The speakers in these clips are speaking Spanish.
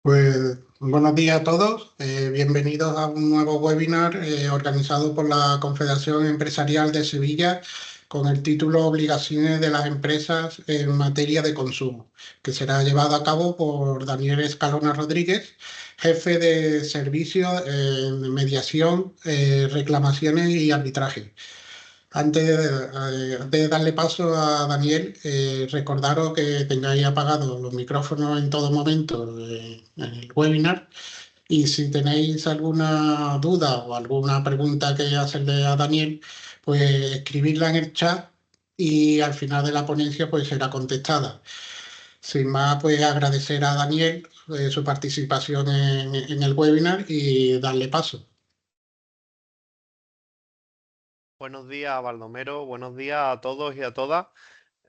Pues buenos días a todos. Bienvenidos a un nuevo webinar organizado por la Confederación Empresarial de Sevilla con el título Obligaciones de las empresas en materia de consumo, que será llevado a cabo por Daniel Escalona Rodríguez, jefe de servicio en mediación, reclamaciones y arbitraje. Antes de darle paso a Daniel, recordaros que tengáis apagados los micrófonos en todo momento en el webinar, y si tenéis alguna duda o alguna pregunta que hacerle a Daniel, pues escribidla en el chat y al final de la ponencia pues será contestada. Sin más, pues agradecer a Daniel su participación en el webinar y darle paso. Buenos días, Baldomero. Buenos días a todos y a todas.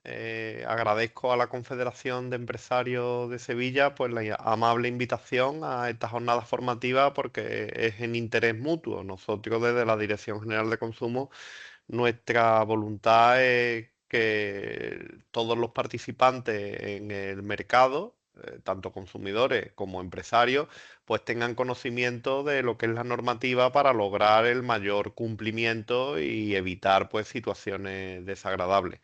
Agradezco a la Confederación de Empresarios de Sevilla pues la amable invitación a esta jornada formativa porque es en interés mutuo. Nosotros desde la Dirección General de Consumo, nuestra voluntad es que todos los participantes en el mercado, tanto consumidores como empresarios, pues tengan conocimiento de lo que es la normativa para lograr el mayor cumplimiento y evitar pues situaciones desagradables.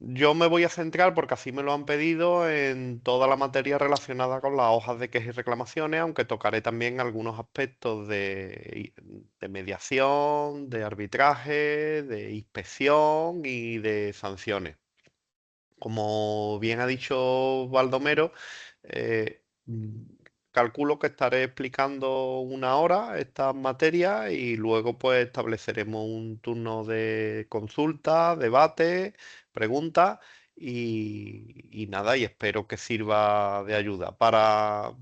Yo me voy a centrar, porque así me lo han pedido, en toda la materia relacionada con las hojas de quejas y reclamaciones, aunque tocaré también algunos aspectos de mediación, de arbitraje, de inspección y de sanciones. Como bien ha dicho Baldomero, eh, mm, calculo que estaré explicando una hora estas materias y luego pues estableceremos un turno de consulta, debate, preguntas y nada, y espero que sirva de ayuda para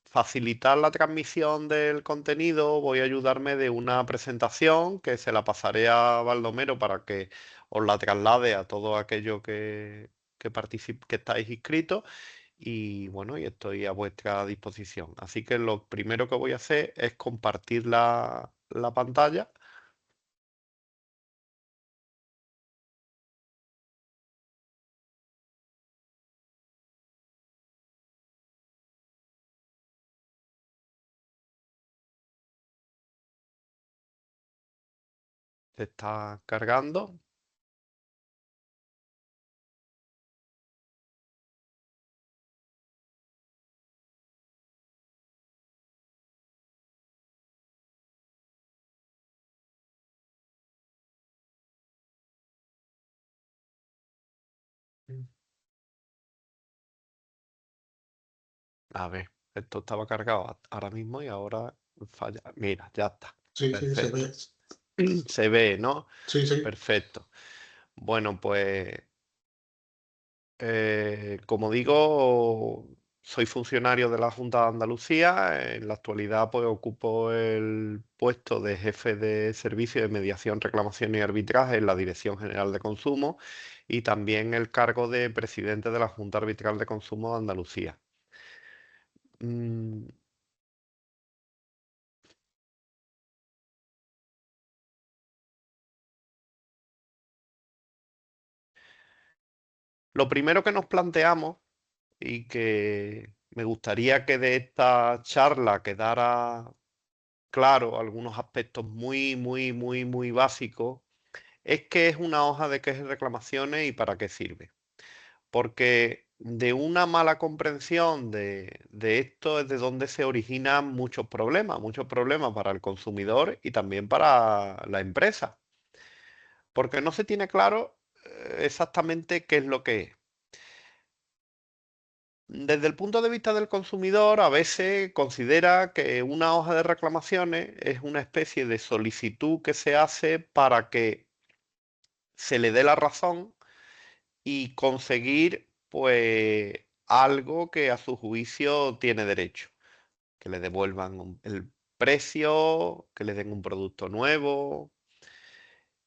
facilitar la transmisión del contenido. Voy a ayudarme de una presentación que se la pasaré a Baldomero para que os la traslade a todos aquellos que estáis inscritos y bueno, y estoy a vuestra disposición. Así que lo primero que voy a hacer es compartir la pantalla. Se está cargando. A ver, esto estaba cargado ahora mismo y ahora falla. Mira, ya está. Sí, sí, se Perfecto. ve. Se ve, ¿no? Sí, sí. Perfecto. Bueno, pues como digo, soy funcionario de la Junta de Andalucía. En la actualidad, pues ocupo el puesto de jefe de servicio de mediación, reclamación y arbitraje en la Dirección General de Consumo y también el cargo de presidente de la Junta Arbitral de Consumo de Andalucía. Mm, lo primero que nos planteamos y que me gustaría que de esta charla quedara claro algunos aspectos muy básicos. Es que es una hoja de quejas y reclamaciones y para qué sirve. Porque de una mala comprensión de esto es de donde se originan muchos problemas para el consumidor y también para la empresa. Porque no se tiene claro exactamente qué es lo que es. Desde el punto de vista del consumidor, a veces considera que una hoja de reclamaciones es una especie de solicitud que se hace para que se le dé la razón y conseguir pues algo que a su juicio tiene derecho, que le devuelvan el precio, que le den un producto nuevo.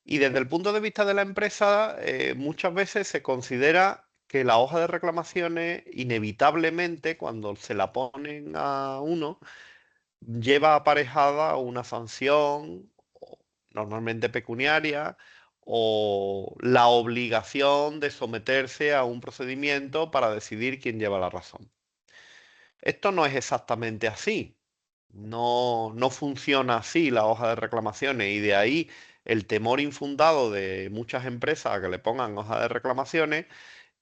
Y desde el punto de vista de la empresa, muchas veces se considera que la hoja de reclamaciones, inevitablemente, cuando se la ponen a uno, lleva aparejada una sanción, normalmente pecuniaria, o la obligación de someterse a un procedimiento para decidir quién lleva la razón. Esto no es exactamente así. No funciona así la hoja de reclamaciones y de ahí el temor infundado de muchas empresas a que le pongan hoja de reclamaciones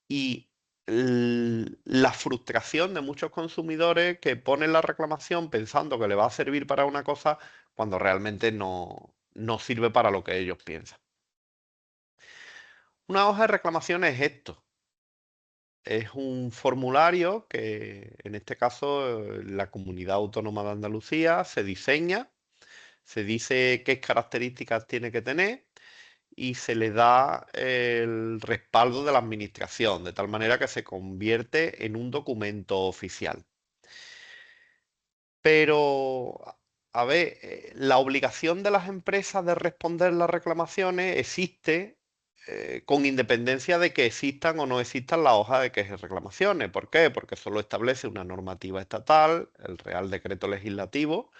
y la frustración de muchos consumidores que ponen la reclamación pensando que le va a servir para una cosa cuando realmente no sirve para lo que ellos piensan. Una hoja de reclamaciones es esto. Es un formulario que, en este caso, la Comunidad Autónoma de Andalucía se diseña, se dice qué características tiene que tener y se le da el respaldo de la administración, de tal manera que se convierte en un documento oficial. Pero, a ver, la obligación de las empresas de responder las reclamaciones existe con independencia de que existan o no existan las hojas de quejas y reclamaciones. ¿Por qué? Porque solo establece una normativa estatal, el Real Decreto Legislativo,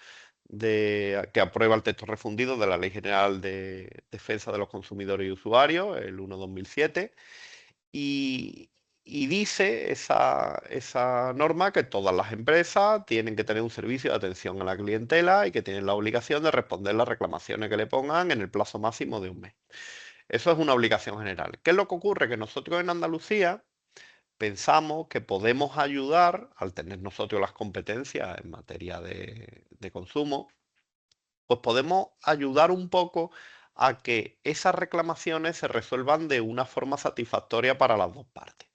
que aprueba el texto refundido de la Ley General de Defensa de los Consumidores y Usuarios, el 1/2007, y, y dice esa norma que todas las empresas tienen que tener un servicio de atención a la clientela y que tienen la obligación de responder las reclamaciones que le pongan en el plazo máximo de un mes. Eso es una obligación general. ¿Qué es lo que ocurre? Que nosotros en Andalucía pensamos que podemos ayudar, al tener nosotros las competencias en materia de consumo, pues podemos ayudar un poco a que esas reclamaciones se resuelvan de una forma satisfactoria para las dos partes.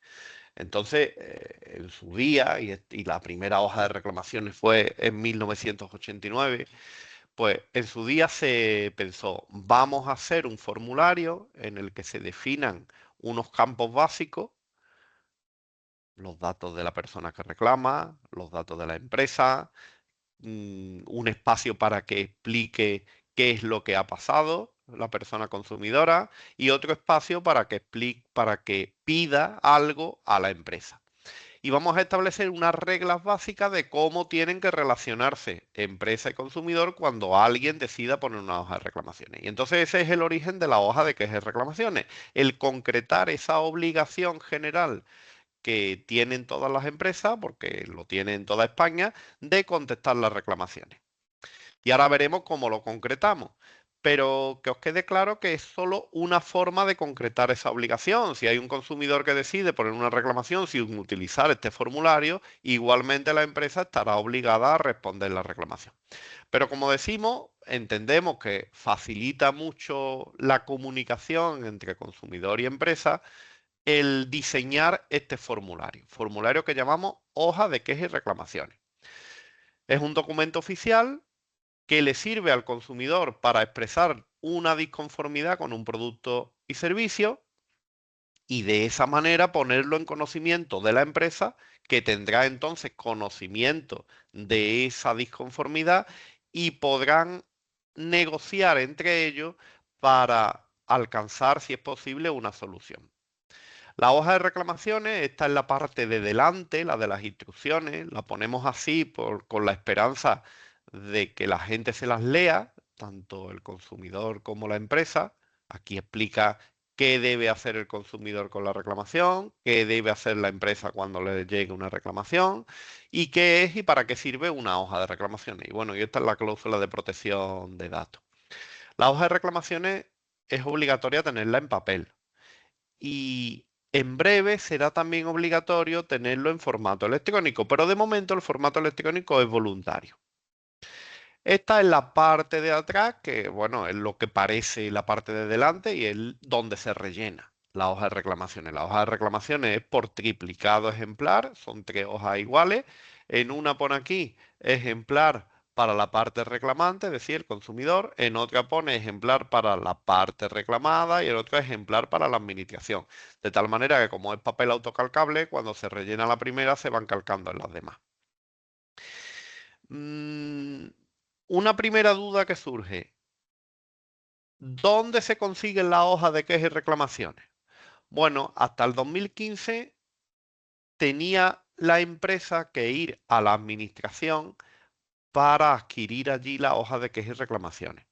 Entonces, en su día, y la primera hoja de reclamaciones fue en 1989, pues en su día se pensó, vamos a hacer un formulario en el que se definan unos campos básicos, los datos de la persona que reclama, los datos de la empresa, un espacio para que explique qué es lo que ha pasado la persona consumidora y otro espacio para que explique, para que pida algo a la empresa. Y vamos a establecer unas reglas básicas de cómo tienen que relacionarse empresa y consumidor cuando alguien decida poner una hoja de reclamaciones. Y entonces ese es el origen de la hoja de quejas y reclamaciones, el concretar esa obligación general que tienen todas las empresas, porque lo tienen en toda España, de contestar las reclamaciones. Y ahora veremos cómo lo concretamos. Pero que os quede claro que es solo una forma de concretar esa obligación. Si hay un consumidor que decide poner una reclamación sin utilizar este formulario, igualmente la empresa estará obligada a responder la reclamación. Pero como decimos, entendemos que facilita mucho la comunicación entre consumidor y empresa el diseñar este formulario que llamamos hoja de quejas y reclamaciones. Es un documento oficial que le sirve al consumidor para expresar una disconformidad con un producto y servicio y de esa manera ponerlo en conocimiento de la empresa, que tendrá entonces conocimiento de esa disconformidad y podrán negociar entre ellos para alcanzar, si es posible, una solución. La hoja de reclamaciones está en la parte de delante, la de las instrucciones, la ponemos así con la esperanza de que la gente se las lea, tanto el consumidor como la empresa. Aquí explica qué debe hacer el consumidor con la reclamación, qué debe hacer la empresa cuando le llegue una reclamación y qué es y para qué sirve una hoja de reclamaciones. Y bueno, y esta es la cláusula de protección de datos. La hoja de reclamaciones es obligatoria tenerla en papel y en breve será también obligatorio tenerlo en formato electrónico, pero de momento el formato electrónico es voluntario. Esta es la parte de atrás, que bueno, es lo que parece la parte de delante y es donde se rellena la hoja de reclamaciones. La hoja de reclamaciones es por triplicado ejemplar, son tres hojas iguales. En una pone aquí ejemplar para la parte reclamante, es decir, el consumidor. En otra pone ejemplar para la parte reclamada y en otra ejemplar para la administración. De tal manera que como es papel autocalcable, cuando se rellena la primera se van calcando en las demás. Mm, una primera duda que surge. ¿Dónde se consiguen las hojas de quejas y reclamaciones? Bueno, hasta el 2015 tenía la empresa que ir a la administración para adquirir allí la hoja de quejas y reclamaciones.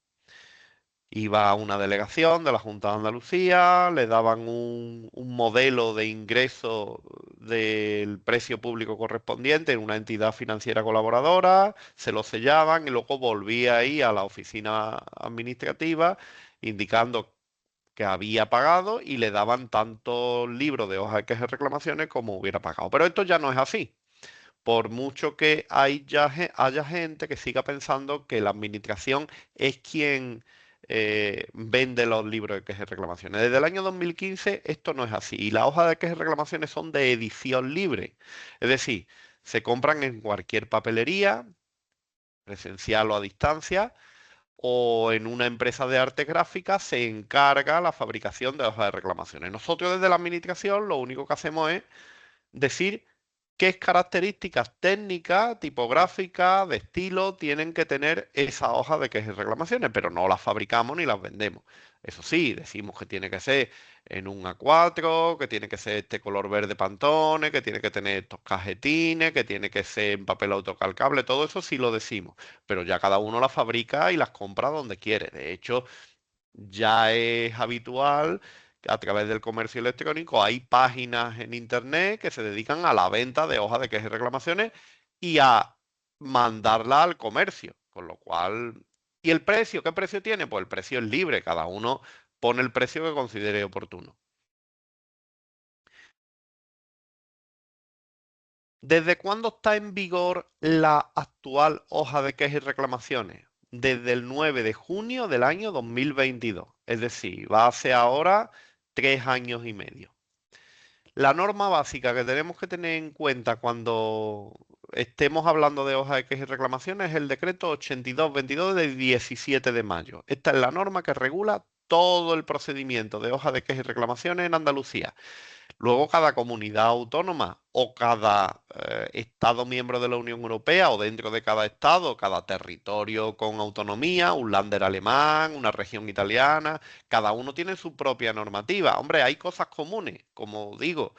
Iba a una delegación de la Junta de Andalucía, le daban un modelo de ingreso del precio público correspondiente en una entidad financiera colaboradora, se lo sellaban y luego volvía ahí a la oficina administrativa indicando que había pagado y le daban tantos libros de hoja de quejas y reclamaciones como hubiera pagado. Pero esto ya no es así. Por mucho que haya gente que siga pensando que la administración es quien vende los libros de quejas y reclamaciones. Desde el año 2015 esto no es así. Y las hojas de quejas y reclamaciones son de edición libre. Es decir, se compran en cualquier papelería, presencial o a distancia, o en una empresa de arte gráfica se encarga la fabricación de hojas de reclamaciones. Nosotros desde la administración lo único que hacemos es decir qué características técnicas, tipográficas, de estilo tienen que tener esa hoja de quejas y reclamaciones, pero no las fabricamos ni las vendemos. Eso sí, decimos que tiene que ser en un A4, que tiene que ser este color verde Pantone, que tiene que tener estos cajetines, que tiene que ser en papel autocalcable, todo eso sí lo decimos, pero ya cada uno las fabrica y las compra donde quiere. De hecho, ya es habitual que a través del comercio electrónico hay páginas en internet que se dedican a la venta de hojas de quejas y reclamaciones y a mandarla al comercio, con lo cual... ¿Y el precio? ¿Qué precio tiene? Pues el precio es libre, cada uno pone el precio que considere oportuno. ¿Desde cuándo está en vigor la actual hoja de quejas y reclamaciones? Desde el 9 de junio del año 2022. Es decir, va a ser ahora 3 años y medio. La norma básica que tenemos que tener en cuenta cuando estemos hablando de hojas de quejas y reclamaciones es el decreto 8222 del 17 de mayo. Esta es la norma que regula todo el procedimiento de hojas de quejas y reclamaciones en Andalucía. Luego cada comunidad autónoma o cada Estado miembro de la Unión Europea o dentro de cada Estado, cada territorio con autonomía, un lander alemán, una región italiana, cada uno tiene su propia normativa. Hombre, hay cosas comunes, como digo,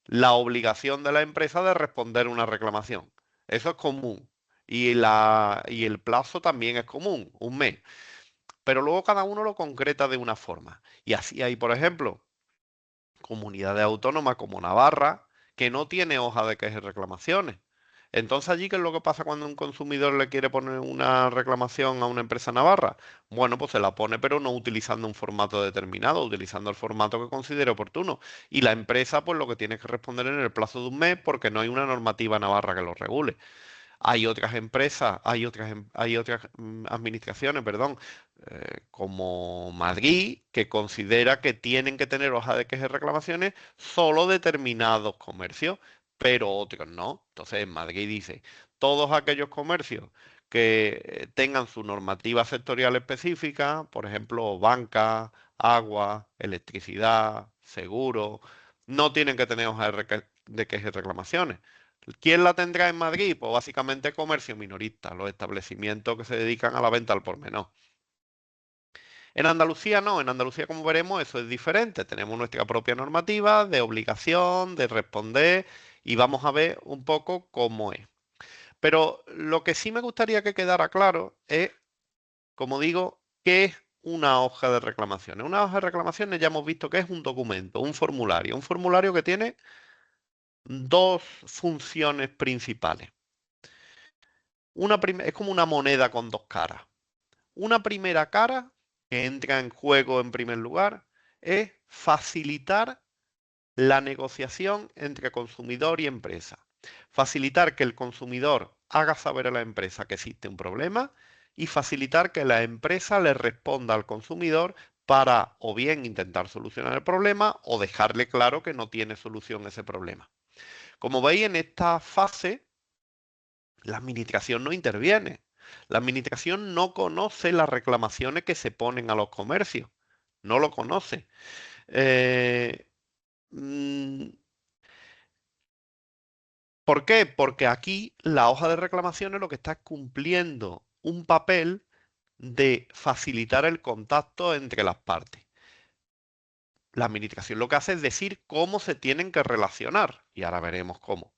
la obligación de la empresa de responder una reclamación. Eso es común. Y el plazo también es común, un mes. Pero luego cada uno lo concreta de una forma. Y así hay, por ejemplo, comunidades autónomas como Navarra, que no tiene hoja de quejas y reclamaciones. Entonces allí, ¿qué es lo que pasa cuando un consumidor le quiere poner una reclamación a una empresa navarra? Bueno, pues se la pone, pero no utilizando un formato determinado, utilizando el formato que considere oportuno. Y la empresa, pues lo que tiene que responder en el plazo de un mes porque no hay una normativa navarra que lo regule. Hay otras empresas, hay otras administraciones, perdón, como Madrid, que considera que tienen que tener hoja de quejas y reclamaciones solo determinados comercios, pero otros no. Entonces, en Madrid dice, todos aquellos comercios que tengan su normativa sectorial específica, por ejemplo, banca, agua, electricidad, seguro, no tienen que tener hoja de quejas y reclamaciones. ¿Quién la tendrá en Madrid? Pues básicamente comercio minorista, los establecimientos que se dedican a la venta al por menor. En Andalucía no, en Andalucía como veremos eso es diferente. Tenemos nuestra propia normativa de obligación, de responder y vamos a ver un poco cómo es. Pero lo que sí me gustaría que quedara claro es, como digo, qué es una hoja de reclamaciones. Una hoja de reclamaciones ya hemos visto que es un documento, un formulario que tiene dos funciones principales. Es como una moneda con dos caras. Una primera cara que entra en juego en primer lugar es facilitar la negociación entre consumidor y empresa. Facilitar que el consumidor haga saber a la empresa que existe un problema y facilitar que la empresa le responda al consumidor para o bien intentar solucionar el problema o dejarle claro que no tiene solución ese problema. Como veis en esta fase, la administración no interviene. La administración no conoce las reclamaciones que se ponen a los comercios. No lo conoce. Eh, mm, ¿Por qué? Porque aquí la hoja de reclamaciones lo que está cumpliendo un papel de facilitar el contacto entre las partes. La administración lo que hace es decir cómo se tienen que relacionar y ahora veremos cómo.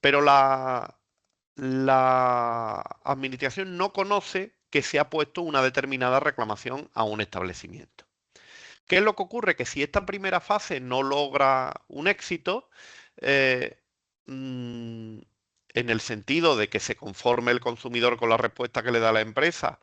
Pero la administración no conoce que se ha puesto una determinada reclamación a un establecimiento. ¿Qué es lo que ocurre? Que si esta primera fase no logra un éxito, eh, mm, en el sentido de que se conforme el consumidor con la respuesta que le da la empresa,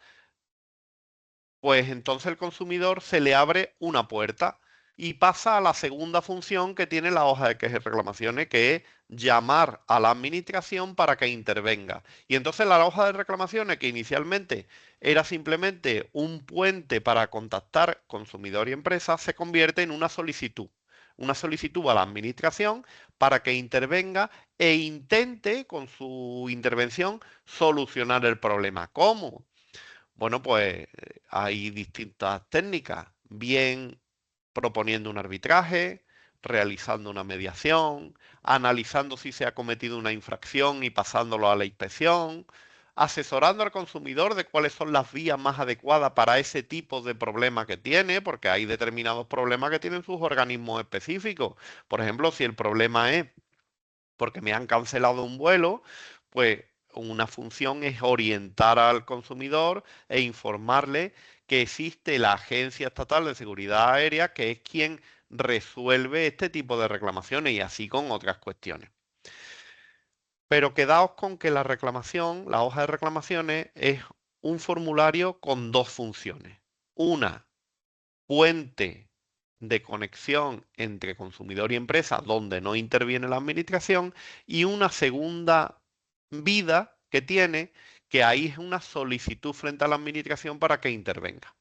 pues entonces el consumidor se le abre una puerta y pasa a la segunda función que tiene la hoja de quejas y reclamaciones, que es llamar a la administración para que intervenga. Y entonces la hoja de reclamaciones, que inicialmente era simplemente un puente para contactar consumidor y empresa, se convierte en una solicitud. Una solicitud a la administración para que intervenga e intente con su intervención solucionar el problema. ¿Cómo? Bueno, pues hay distintas técnicas, bien proponiendo un arbitraje, realizando una mediación, analizando si se ha cometido una infracción y pasándolo a la inspección, asesorando al consumidor de cuáles son las vías más adecuadas para ese tipo de problema que tiene, porque hay determinados problemas que tienen sus organismos específicos. Por ejemplo, si el problema es porque me han cancelado un vuelo, pues una función es orientar al consumidor e informarle que existe la Agencia Estatal de Seguridad Aérea, que es quien resuelve este tipo de reclamaciones y así con otras cuestiones. Pero quedaos con que la reclamación, la hoja de reclamaciones, es un formulario con dos funciones. Una, puente de conexión entre consumidor y empresa donde no interviene la administración, y una segunda vida que tiene, que ahí es una solicitud frente a la administración para que intervenga.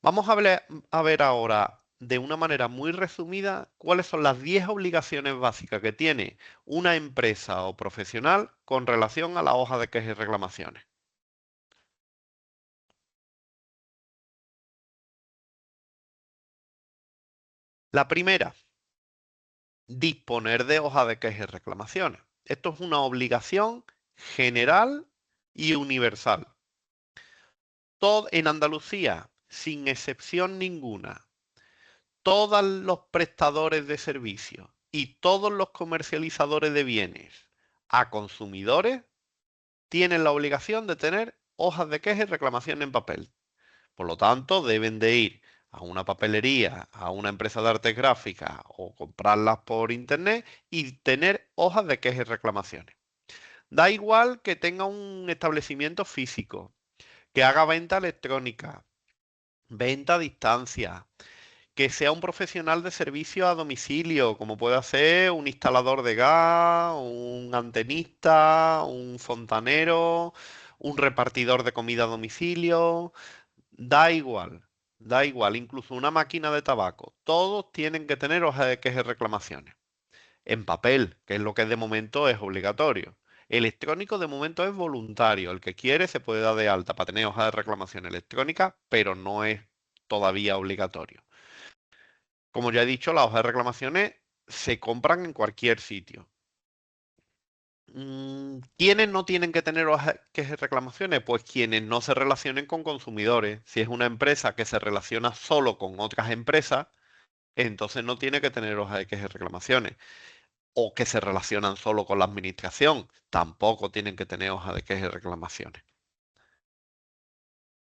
Vamos a ver ahora de una manera muy resumida cuáles son las 10 obligaciones básicas que tiene una empresa o profesional con relación a la hoja de quejas y reclamaciones. La primera, disponer de hoja de quejas y reclamaciones. Esto es una obligación general y universal. Todo en Andalucía, sin excepción ninguna, todos los prestadores de servicios y todos los comercializadores de bienes a consumidores tienen la obligación de tener hojas de quejas y reclamación en papel. Por lo tanto, deben de ir a una papelería, a una empresa de arte gráfica o comprarlas por internet y tener hojas de quejas y reclamaciones. Da igual que tenga un establecimiento físico, que haga venta electrónica, venta a distancia, que sea un profesional de servicio a domicilio, como puede ser un instalador de gas, un antenista, un fontanero, un repartidor de comida a domicilio. Da igual, incluso una máquina de tabaco. Todos tienen que tener hoja de quejas y reclamaciones. En papel, que es lo que de momento es obligatorio. Electrónico de momento es voluntario. El que quiere se puede dar de alta para tener hoja de reclamación electrónica, pero no es todavía obligatorio. Como ya he dicho, las hojas de reclamaciones se compran en cualquier sitio. ¿Quiénes no tienen que tener hojas de reclamaciones? Pues quienes no se relacionen con consumidores. Si es una empresa que se relaciona solo con otras empresas, entonces no tiene que tener hojas de quejas y reclamaciones. O que se relacionan solo con la administración, tampoco tienen que tener hojas de quejas y reclamaciones.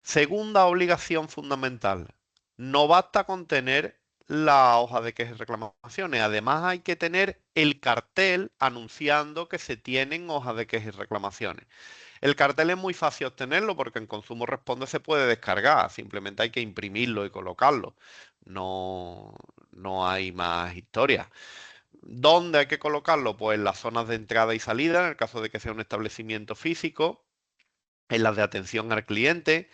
Segunda obligación fundamental, no basta con tener la hoja de quejas y reclamaciones, además hay que tener el cartel anunciando que se tienen hojas de quejas y reclamaciones. El cartel es muy fácil obtenerlo porque en Consumo Responde se puede descargar, simplemente hay que imprimirlo y colocarlo. No, no hay más historia. ¿Dónde hay que colocarlo? Pues en las zonas de entrada y salida, en el caso de que sea un establecimiento físico, en las de atención al cliente.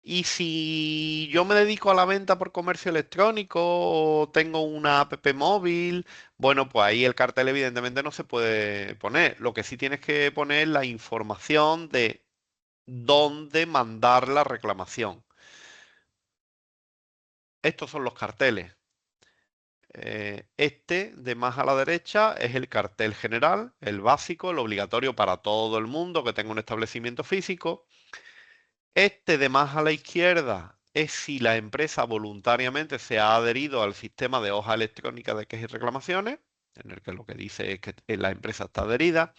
Y si yo me dedico a la venta por comercio electrónico o tengo una app móvil, bueno, pues ahí el cartel evidentemente no se puede poner. Lo que sí tienes que poner es la información de dónde mandar la reclamación. Estos son los carteles. Este de más a la derecha es el cartel general, el básico, el obligatorio para todo el mundo que tenga un establecimiento físico. Este de más a la izquierda es si la empresa voluntariamente se ha adherido al sistema de hoja electrónica de quejas y reclamaciones, en el que lo que dice es que la empresa está adherida.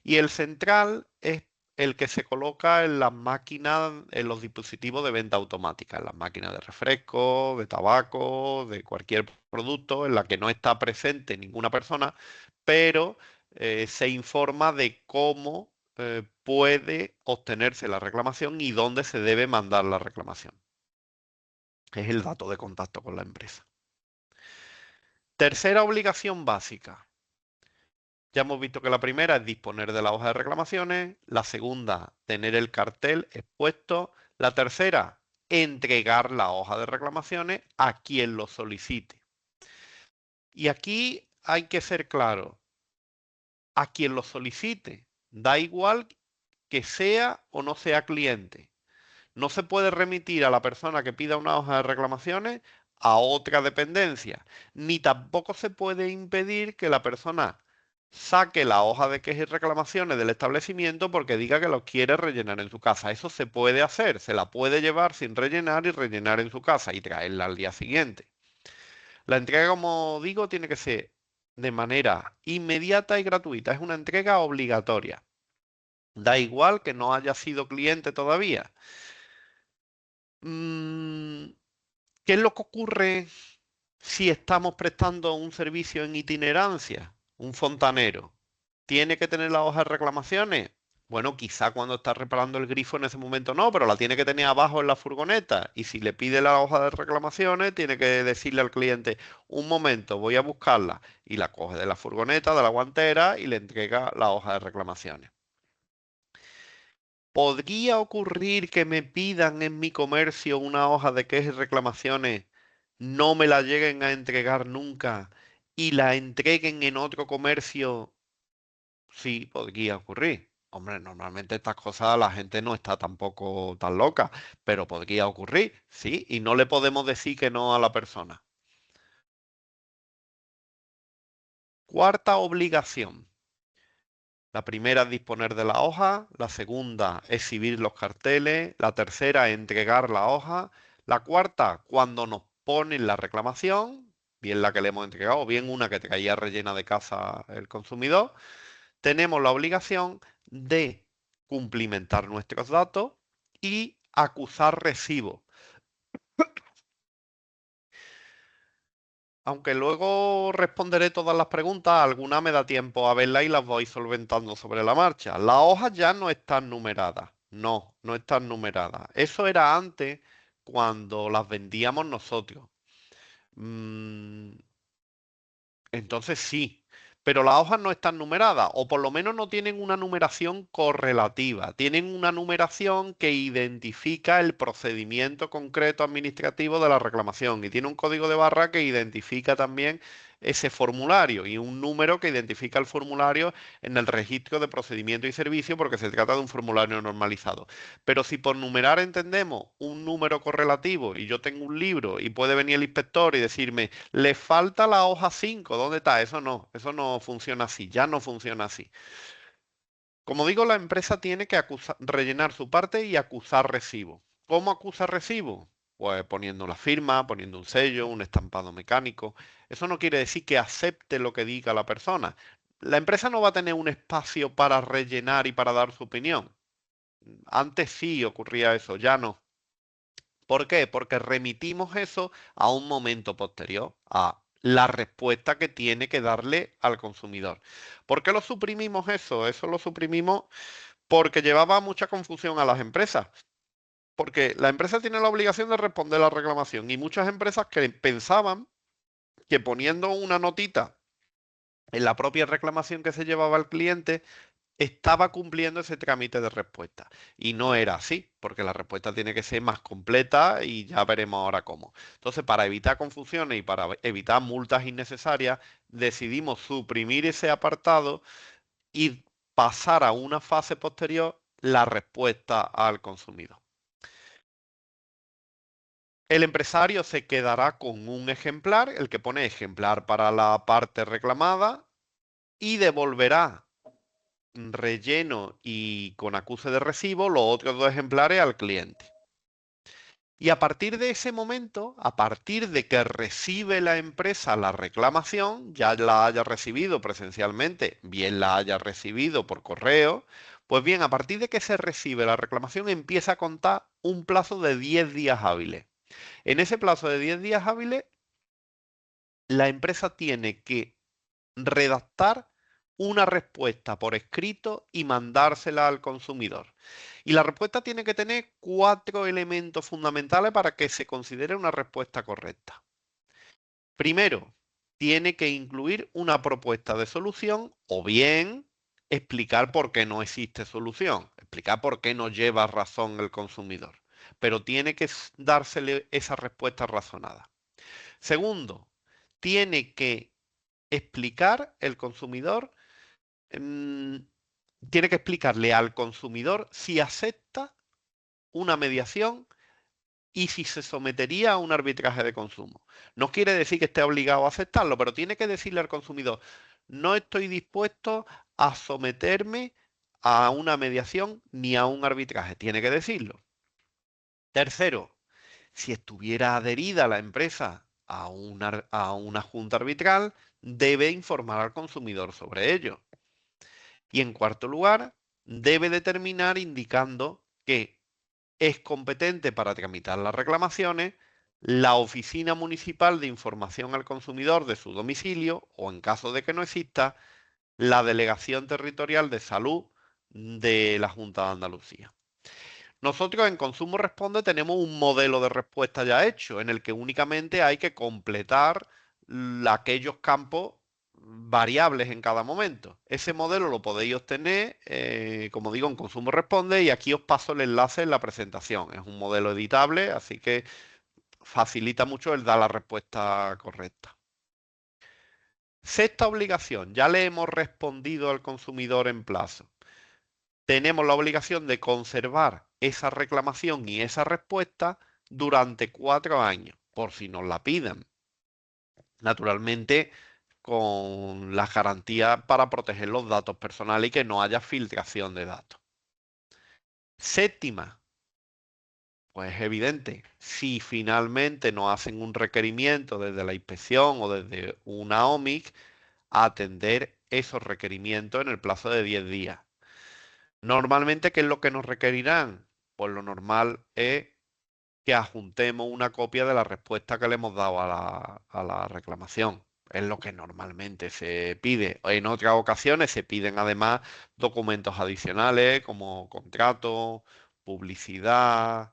Y el central es el que se coloca en las máquinas, en los dispositivos de venta automática, en las máquinas de refresco, de tabaco, de cualquier producto en la que no está presente ninguna persona, pero se informa de cómo puede obtenerse la reclamación y dónde se debe mandar la reclamación. Es el dato de contacto con la empresa. Tercera obligación básica. Ya hemos visto que la primera es disponer de la hoja de reclamaciones, la segunda, tener el cartel expuesto, la tercera, entregar la hoja de reclamaciones a quien lo solicite. Y aquí hay que ser claro, a quien lo solicite, da igual que sea o no sea cliente. No se puede remitir a la persona que pida una hoja de reclamaciones a otra dependencia, ni tampoco se puede impedir que la persona saque la hoja de quejas y reclamaciones del establecimiento porque diga que lo quiere rellenar en su casa. Eso se puede hacer, se la puede llevar sin rellenar y rellenar en su casa y traerla al día siguiente. La entrega, como digo, tiene que ser de manera inmediata y gratuita. Es una entrega obligatoria. Da igual que no haya sido cliente todavía. Mm, ¿Qué es lo que ocurre si estamos prestando un servicio en itinerancia? Un fontanero. ¿Tiene que tener la hoja de reclamaciones? Bueno, quizá cuando está reparando el grifo en ese momento no, pero la tiene que tener abajo en la furgoneta. Y si le pide la hoja de reclamaciones, tiene que decirle al cliente, un momento, voy a buscarla. Y la coge de la furgoneta, de la guantera y le entrega la hoja de reclamaciones. ¿Podría ocurrir que me pidan en mi comercio una hoja de quejas y reclamaciones, no me la lleguen a entregar nunca y la entreguen en otro comercio? Sí, podría ocurrir. Hombre, normalmente estas cosas la gente no está tampoco tan loca, pero podría ocurrir, sí, y no le podemos decir que no a la persona. Cuarta obligación. La primera es disponer de la hoja, la segunda, exhibir los carteles, la tercera, entregar la hoja, la cuarta, cuando nos ponen la reclamación, bien la que le hemos entregado, o bien una que traía rellena de casa el consumidor, tenemos la obligación de cumplimentar nuestros datos y acusar recibo. Aunque luego responderé todas las preguntas, alguna me da tiempo a verlas y las voy solventando sobre la marcha. Las hojas ya no están numeradas. No, no están numeradas. Eso era antes cuando las vendíamos nosotros. Mm, entonces sí, pero las hojas no están numeradas, o por lo menos no tienen una numeración correlativa, tienen una numeración que identifica el procedimiento concreto administrativo de la reclamación y tiene un código de barra que identifica también ese formulario y un número que identifica el formulario en el registro de procedimiento y servicio porque se trata de un formulario normalizado. Pero si por numerar entendemos un número correlativo y yo tengo un libro y puede venir el inspector y decirme, le falta la hoja 5, ¿dónde está? Eso no funciona así, ya no funciona así. Como digo, la empresa tiene que rellenar su parte y acusar recibo. ¿Cómo acusa recibo? Pues poniendo la firma, poniendo un sello, un estampado mecánico. Eso no quiere decir que acepte lo que diga la persona. La empresa no va a tener un espacio para rellenar y para dar su opinión. Antes sí ocurría eso, ya no. ¿Por qué? Porque remitimos eso a un momento posterior, a la respuesta que tiene que darle al consumidor. ¿Por qué lo suprimimos eso? Eso lo suprimimos porque llevaba mucha confusión a las empresas. Porque la empresa tiene la obligación de responder la reclamación y muchas empresas que pensaban que poniendo una notita en la propia reclamación que se llevaba al cliente estaba cumpliendo ese trámite de respuesta. Y no era así, porque la respuesta tiene que ser más completa y ya veremos ahora cómo. Entonces, para evitar confusiones y para evitar multas innecesarias, decidimos suprimir ese apartado y pasar a una fase posterior la respuesta al consumidor. El empresario se quedará con un ejemplar, el que pone ejemplar para la parte reclamada, y devolverá relleno y con acuse de recibo los otros dos ejemplares al cliente. Y a partir de ese momento, a partir de que recibe la empresa la reclamación, ya la haya recibido presencialmente, bien la haya recibido por correo, pues bien, a partir de que se recibe la reclamación empieza a contar un plazo de 10 días hábiles. En ese plazo de 10 días hábiles, la empresa tiene que redactar una respuesta por escrito y mandársela al consumidor. Y la respuesta tiene que tener 4 elementos fundamentales para que se considere una respuesta correcta. Primero, tiene que incluir una propuesta de solución o bien explicar por qué no existe solución, explicar por qué no lleva razón el consumidor, pero tiene que dársele esa respuesta razonada. Segundo, tiene que explicar el consumidor, mm, tiene que explicarle al consumidor si acepta una mediación y si se sometería a un arbitraje de consumo. No quiere decir que esté obligado a aceptarlo, pero tiene que decirle al consumidor, no estoy dispuesto a someterme a una mediación ni a un arbitraje. Tiene que decirlo. Tercero, si estuviera adherida la empresa a una junta arbitral, debe informar al consumidor sobre ello. Y en cuarto lugar, debe determinar indicando que es competente para tramitar las reclamaciones la Oficina Municipal de Información al Consumidor de su domicilio o, en caso de que no exista, la Delegación Territorial de Salud de la Junta de Andalucía. Nosotros en Consumo Responde tenemos un modelo de respuesta ya hecho, en el que únicamente hay que completar aquellos campos variables en cada momento. Ese modelo lo podéis obtener, como digo, en Consumo Responde, y aquí os paso el enlace en la presentación. Es un modelo editable, así que facilita mucho el dar la respuesta correcta. Sexta obligación, ya le hemos respondido al consumidor en plazo. Tenemos la obligación de conservar esa reclamación y esa respuesta durante 4 años, por si nos la piden. Naturalmente, con las garantías para proteger los datos personales y que no haya filtración de datos. Séptima, pues es evidente, si finalmente nos hacen un requerimiento desde la inspección o desde una OMIC, atender esos requerimientos en el plazo de 10 días. Normalmente, ¿qué es lo que nos requerirán? Pues lo normal es que adjuntemos una copia de la respuesta que le hemos dado a la reclamación. Es lo que normalmente se pide. En otras ocasiones se piden además documentos adicionales como contrato, publicidad,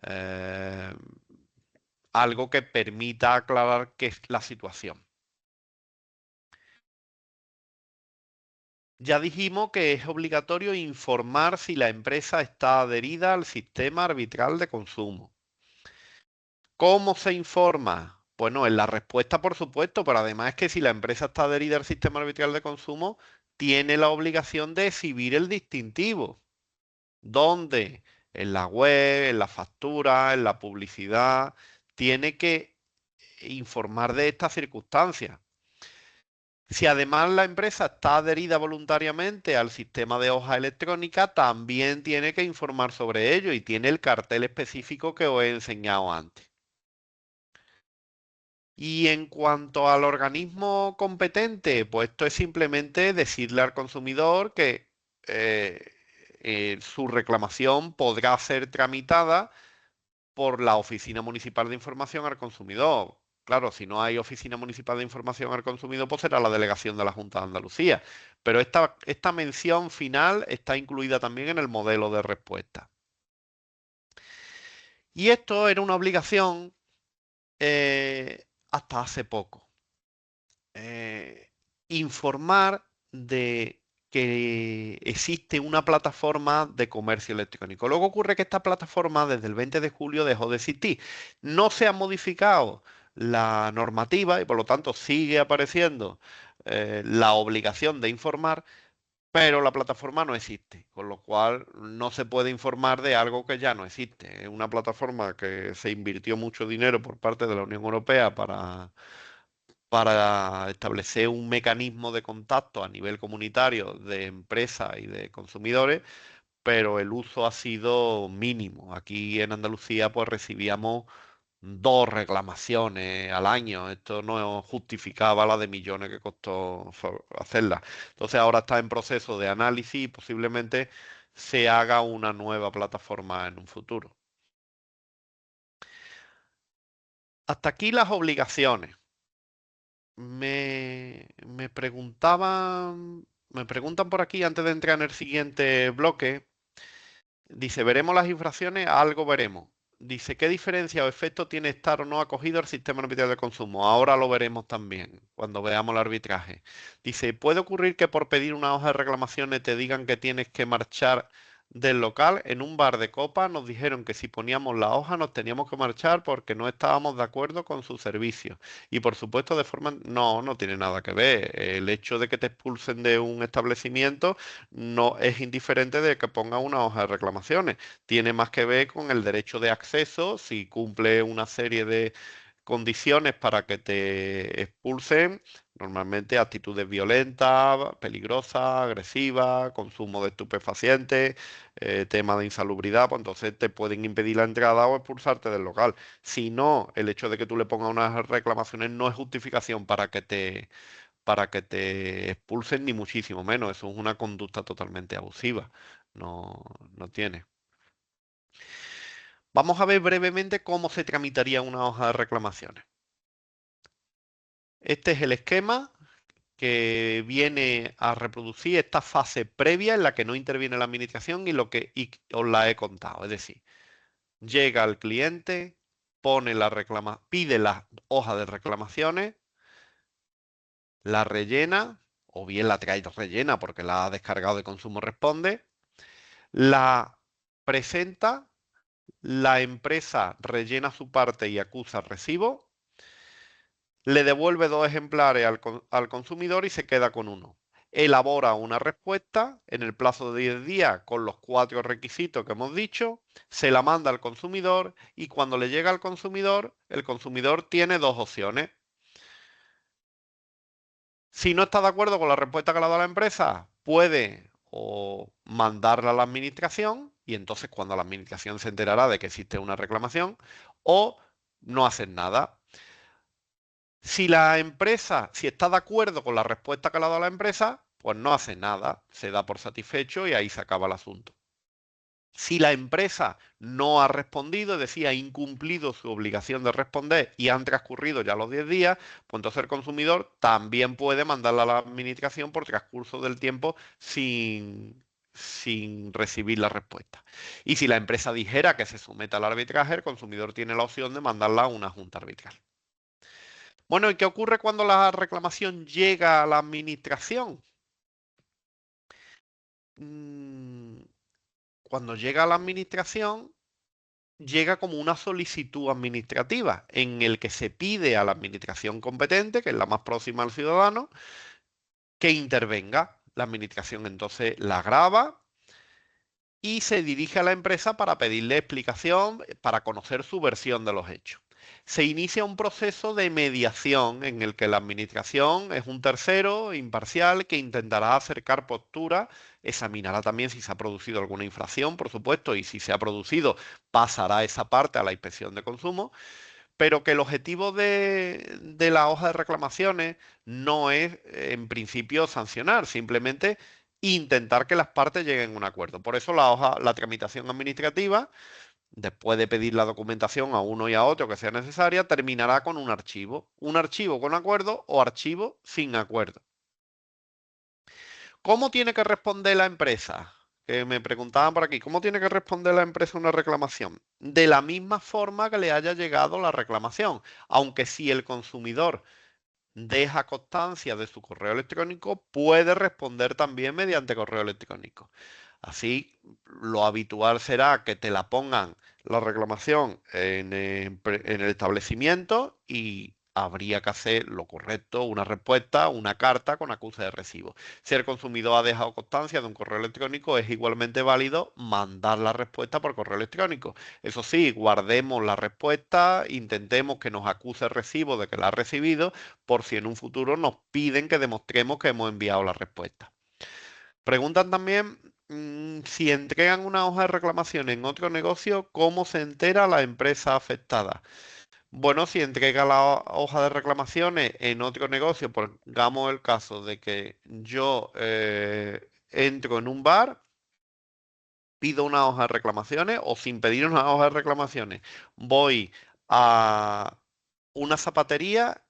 eh, algo que permita aclarar qué es la situación. Ya dijimos que es obligatorio informar si la empresa está adherida al sistema arbitral de consumo. ¿Cómo se informa? Bueno, en la respuesta, por supuesto, pero además es que si la empresa está adherida al sistema arbitral de consumo, tiene la obligación de exhibir el distintivo. ¿Dónde? En la web, en la factura, en la publicidad. Tiene que informar de estas circunstancias. Si además la empresa está adherida voluntariamente al sistema de hoja electrónica, también tiene que informar sobre ello y tiene el cartel específico que os he enseñado antes. Y en cuanto al organismo competente, pues esto es simplemente decirle al consumidor que eh, su reclamación podrá ser tramitada por la Oficina Municipal de Información al Consumidor. Claro, si no hay Oficina Municipal de Información al Consumidor, pues será la delegación de la Junta de Andalucía. Pero esta mención final está incluida también en el modelo de respuesta. Y esto era una obligación hasta hace poco. Informar de que existe una plataforma de comercio electrónico. Luego ocurre que esta plataforma desde el 20 de julio dejó de existir. No se ha modificado la normativa y por lo tanto sigue apareciendo la obligación de informar, pero la plataforma no existe, con lo cual no se puede informar de algo que ya no existe. Es una plataforma que se invirtió mucho dinero por parte de la Unión Europea para establecer un mecanismo de contacto a nivel comunitario de empresas y de consumidores, pero el uso ha sido mínimo. Aquí en Andalucía pues recibíamos 2 reclamaciones al año. Esto no justificaba la de millones que costó hacerla. Entonces ahora está en proceso de análisis y posiblemente se haga una nueva plataforma en un futuro. Hasta aquí las obligaciones. Me preguntan por aquí antes de entrar en el siguiente bloque. Dice, ¿veremos las infracciones? Algo veremos. Dice, ¿qué diferencia o efecto tiene estar o no acogido al sistema arbitral de consumo? Ahora lo veremos también, cuando veamos el arbitraje. Dice, ¿puede ocurrir que por pedir una hoja de reclamaciones te digan que tienes que marchar del local? En un bar de copa nos dijeron que si poníamos la hoja nos teníamos que marchar porque no estábamos de acuerdo con su servicio. Y por supuesto, de forma... No, no tiene nada que ver. El hecho de que te expulsen de un establecimiento no es indiferente de que ponga una hoja de reclamaciones. Tiene más que ver con el derecho de acceso, si cumple una serie de condiciones para que te expulsen, normalmente actitudes violentas, peligrosas, agresivas, consumo de estupefacientes, tema de insalubridad, pues entonces te pueden impedir la entrada o expulsarte del local. Si no, el hecho de que tú le pongas unas reclamaciones no es justificación para que te expulsen, ni muchísimo menos. Eso es una conducta totalmente abusiva. No, no tiene. Vamos a ver brevemente cómo se tramitaría una hoja de reclamaciones. Este es el esquema que viene a reproducir esta fase previa en la que no interviene la administración y os la he contado. Es decir, llega el cliente, pide la hoja de reclamaciones, la rellena, o bien la trae rellena porque la ha descargado de consumo responde, la presenta, la empresa rellena su parte y acusa recibo, le devuelve 2 ejemplares al consumidor y se queda con uno. Elabora una respuesta en el plazo de 10 días con los 4 requisitos que hemos dicho, se la manda al consumidor y cuando le llega al consumidor, el consumidor tiene 2 opciones. Si no está de acuerdo con la respuesta que le ha dado la empresa, puede o mandarla a la administración y entonces cuando la administración se enterará de que existe una reclamación o no hacer nada. Si está de acuerdo con la respuesta que le ha dado la empresa, pues no hace nada, se da por satisfecho y ahí se acaba el asunto. Si la empresa no ha respondido, es decir, ha incumplido su obligación de responder y han transcurrido ya los 10 días, pues entonces el consumidor también puede mandarla a la administración por transcurso del tiempo sin recibir la respuesta. Y si la empresa dijera que se someta al arbitraje, el consumidor tiene la opción de mandarla a una junta arbitral. Bueno, ¿y qué ocurre cuando la reclamación llega a la administración? Mm, Cuando llega a la administración, llega como una solicitud administrativa en el que se pide a la administración competente, que es la más próxima al ciudadano, que intervenga. La administración entonces la graba y se dirige a la empresa para pedirle explicación, para conocer su versión de los hechos. Se inicia un proceso de mediación en el que la administración es un tercero imparcial que intentará acercar postura, examinará también si se ha producido alguna infracción, por supuesto, y si se ha producido, pasará esa parte a la inspección de consumo, pero que el objetivo de la hoja de reclamaciones no es, en principio, sancionar, simplemente intentar que las partes lleguen a un acuerdo. Por eso la tramitación administrativa, después de pedir la documentación a uno y a otro que sea necesaria, terminará con un archivo. Un archivo con acuerdo o archivo sin acuerdo. ¿Cómo tiene que responder la empresa? Que me preguntaban por aquí, ¿cómo tiene que responder la empresa una reclamación? De la misma forma que le haya llegado la reclamación, aunque si el consumidor deja constancia de su correo electrónico, puede responder también mediante correo electrónico. Así, lo habitual será que te la pongan la reclamación en el establecimiento y habría que hacer lo correcto, una respuesta, una carta con acuse de recibo. Si el consumidor ha dejado constancia de un correo electrónico, es igualmente válido mandar la respuesta por correo electrónico. Eso sí, guardemos la respuesta, intentemos que nos acuse el recibo de que la ha recibido, por si en un futuro nos piden que demostremos que hemos enviado la respuesta. Preguntan también si entregan una hoja de reclamación en otro negocio, ¿cómo se entera la empresa afectada? Bueno, si entrega la hoja de reclamaciones en otro negocio, pongamos el caso de que yo entro en un bar, pido una hoja de reclamaciones o sin pedir una hoja de reclamaciones, voy a una zapatería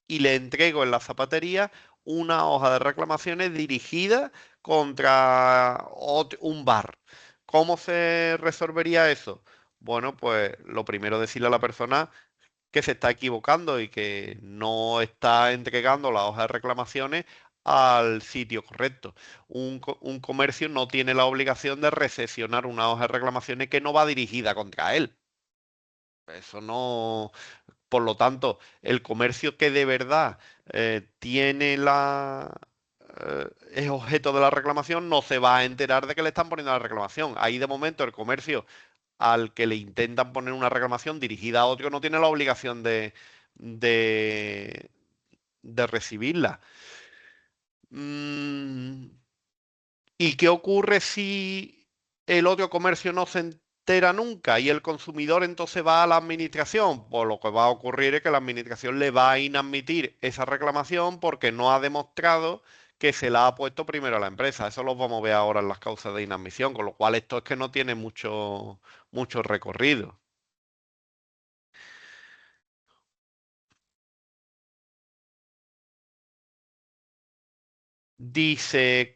y le entrego en la zapatería una hoja de reclamaciones dirigida contra un bar. ¿Cómo se resolvería eso? Bueno, pues lo primero decirle a la persona que se está equivocando y que no está entregando la hoja de reclamaciones al sitio correcto. Un comercio no tiene la obligación de recesionar una hoja de reclamaciones que no va dirigida contra él. Eso no. Por lo tanto, el comercio que de verdad tiene es objeto de la reclamación no se va a enterar de que le están poniendo la reclamación. Ahí de momento el comercio al que le intentan poner una reclamación dirigida a otro no tiene la obligación de, de recibirla. Mm, ¿Y qué ocurre si el otro comercio no se entera nunca y el consumidor entonces va a la administración? Pues lo que va a ocurrir es que la administración le va a inadmitir esa reclamación porque no ha demostrado que se la ha puesto primero a la empresa. Eso lo vamos a ver ahora en las causas de inadmisión, con lo cual esto es que no tiene mucho recorrido. Dice,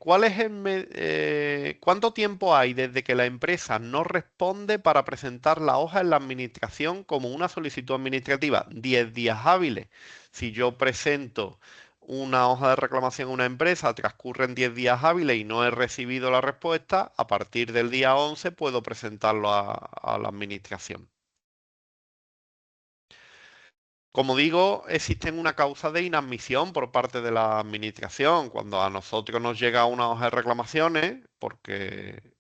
¿cuánto tiempo hay desde que la empresa no responde para presentar la hoja en la administración como una solicitud administrativa? 10 días hábiles. Si yo presento una hoja de reclamación a una empresa, transcurren 10 días hábiles y no he recibido la respuesta, a partir del día 11 puedo presentarlo a la administración. Como digo, existe una causa de inadmisión por parte de la administración. Cuando a nosotros nos llega una hoja de reclamaciones porque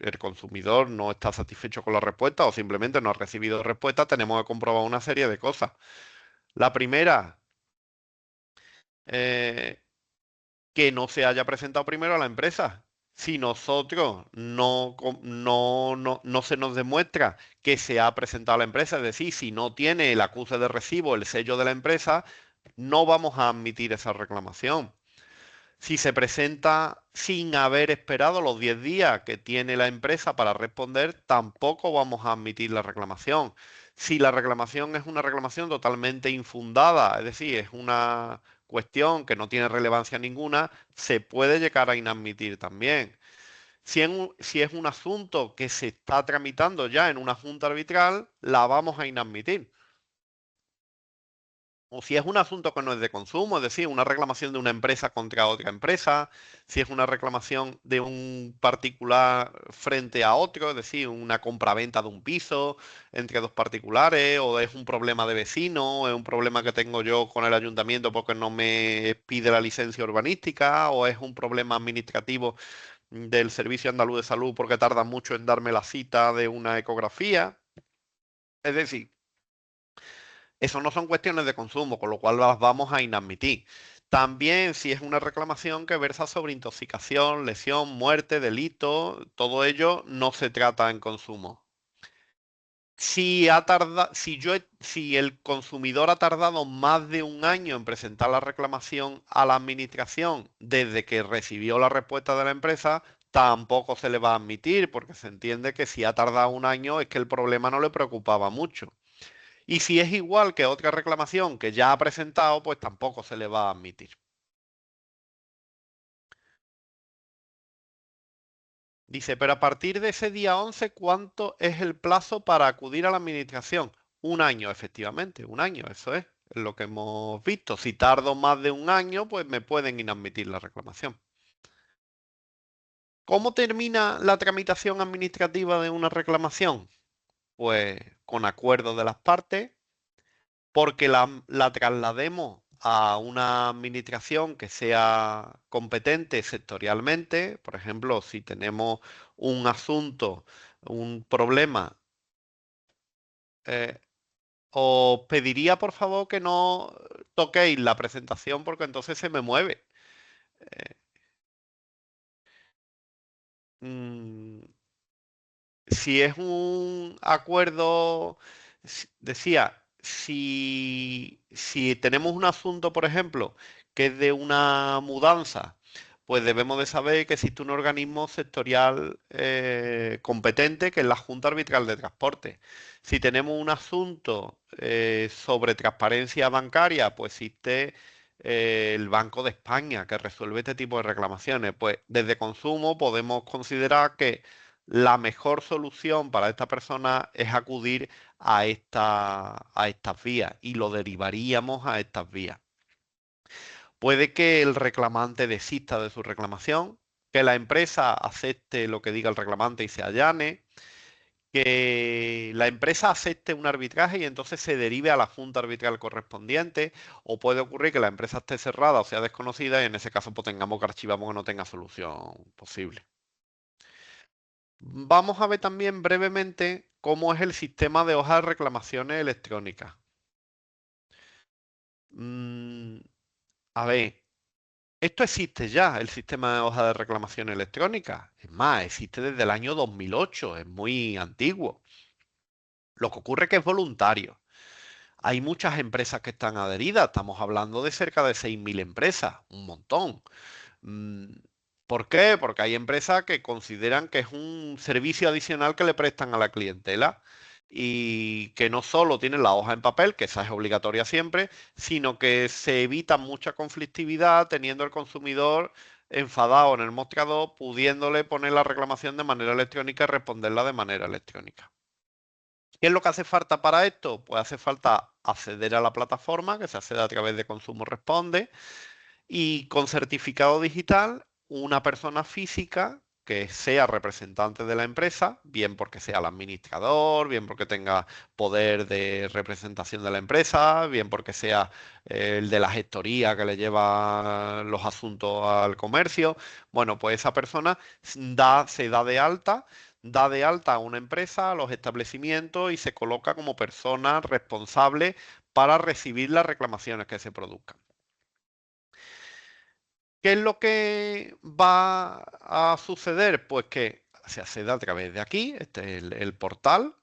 el consumidor no está satisfecho con la respuesta o simplemente no ha recibido respuesta, tenemos que comprobar una serie de cosas. La primera, eh, que no se haya presentado primero a la empresa. Si nosotros no se nos demuestra que se ha presentado a la empresa, es decir, si no tiene el acuse de recibo, el sello de la empresa, no vamos a admitir esa reclamación. Si se presenta sin haber esperado los 10 días que tiene la empresa para responder, tampoco vamos a admitir la reclamación. Si la reclamación es una reclamación totalmente infundada, es decir, es una cuestión que no tiene relevancia ninguna, se puede llegar a inadmitir también. Si es un asunto que se está tramitando ya en una junta arbitral, la vamos a inadmitir. O si es un asunto que no es de consumo, es decir, una reclamación de una empresa contra otra empresa, si es una reclamación de un particular frente a otro, es decir, una compraventa de un piso entre dos particulares, o es un problema de vecino, o es un problema que tengo yo con el ayuntamiento porque no me pide la licencia urbanística, o es un problema administrativo del Servicio Andaluz de Salud porque tarda mucho en darme la cita de una ecografía. Es decir, eso no son cuestiones de consumo, con lo cual las vamos a inadmitir. También si es una reclamación que versa sobre intoxicación, lesión, muerte, delito, todo ello no se trata en consumo. Si el consumidor ha tardado más de un año en presentar la reclamación a la administración desde que recibió la respuesta de la empresa, tampoco se le va a admitir, porque se entiende que si ha tardado un año es que el problema no le preocupaba mucho. Y si es igual que otra reclamación que ya ha presentado, pues tampoco se le va a admitir. Dice, pero a partir de ese día 11, ¿cuánto es el plazo para acudir a la administración? Un año, efectivamente, un año, eso es lo que hemos visto. Si tardo más de un año, pues me pueden inadmitir la reclamación. ¿Cómo termina la tramitación administrativa de una reclamación? Pues con acuerdo de las partes, porque la traslademos a una administración que sea competente sectorialmente. Por ejemplo, si tenemos un asunto, un problema, eh, os pediría por favor que no toquéis la presentación porque entonces se me mueve. mm, si es un acuerdo, decía, si tenemos un asunto, por ejemplo, que es de una mudanza, pues debemos de saber que existe un organismo sectorial competente, que es la Junta Arbitral de Transporte. Si tenemos un asunto sobre transparencia bancaria, pues existe el Banco de España, que resuelve este tipo de reclamaciones. Pues desde consumo podemos considerar que la mejor solución para esta persona es acudir a estas vías y lo derivaríamos a estas vías. Puede que el reclamante desista de su reclamación, que la empresa acepte lo que diga el reclamante y se allane, que la empresa acepte un arbitraje y entonces se derive a la junta arbitral correspondiente, o puede ocurrir que la empresa esté cerrada o sea desconocida y en ese caso pues tengamos que archivar porque no tenga solución posible. Vamos a ver también brevemente cómo es el sistema de hojas de reclamaciones electrónicas. Mm, a ver, esto existe ya, el sistema de hojas de reclamación electrónica. Es más, existe desde el año 2008, es muy antiguo. Lo que ocurre es que es voluntario. Hay muchas empresas que están adheridas, estamos hablando de cerca de 6.000 empresas, un montón. Mm, ¿Por qué? Porque hay empresas que consideran que es un servicio adicional que le prestan a la clientela y que no solo tienen la hoja en papel, que esa es obligatoria siempre, sino que se evita mucha conflictividad teniendo el consumidor enfadado en el mostrador, pudiéndole poner la reclamación de manera electrónica y responderla de manera electrónica. ¿Qué es lo que hace falta para esto? Pues hace falta acceder a la plataforma, que se accede a través de Consumo Responde, y con certificado digital, una persona física que sea representante de la empresa, bien porque sea el administrador, bien porque tenga poder de representación de la empresa, bien porque sea el de la gestoría que le lleva los asuntos al comercio. Bueno, pues esa persona se da de alta a una empresa, a los establecimientos y se coloca como persona responsable para recibir las reclamaciones que se produzcan. ¿Qué es lo que va a suceder? Pues que se accede a través de aquí, este es el portal,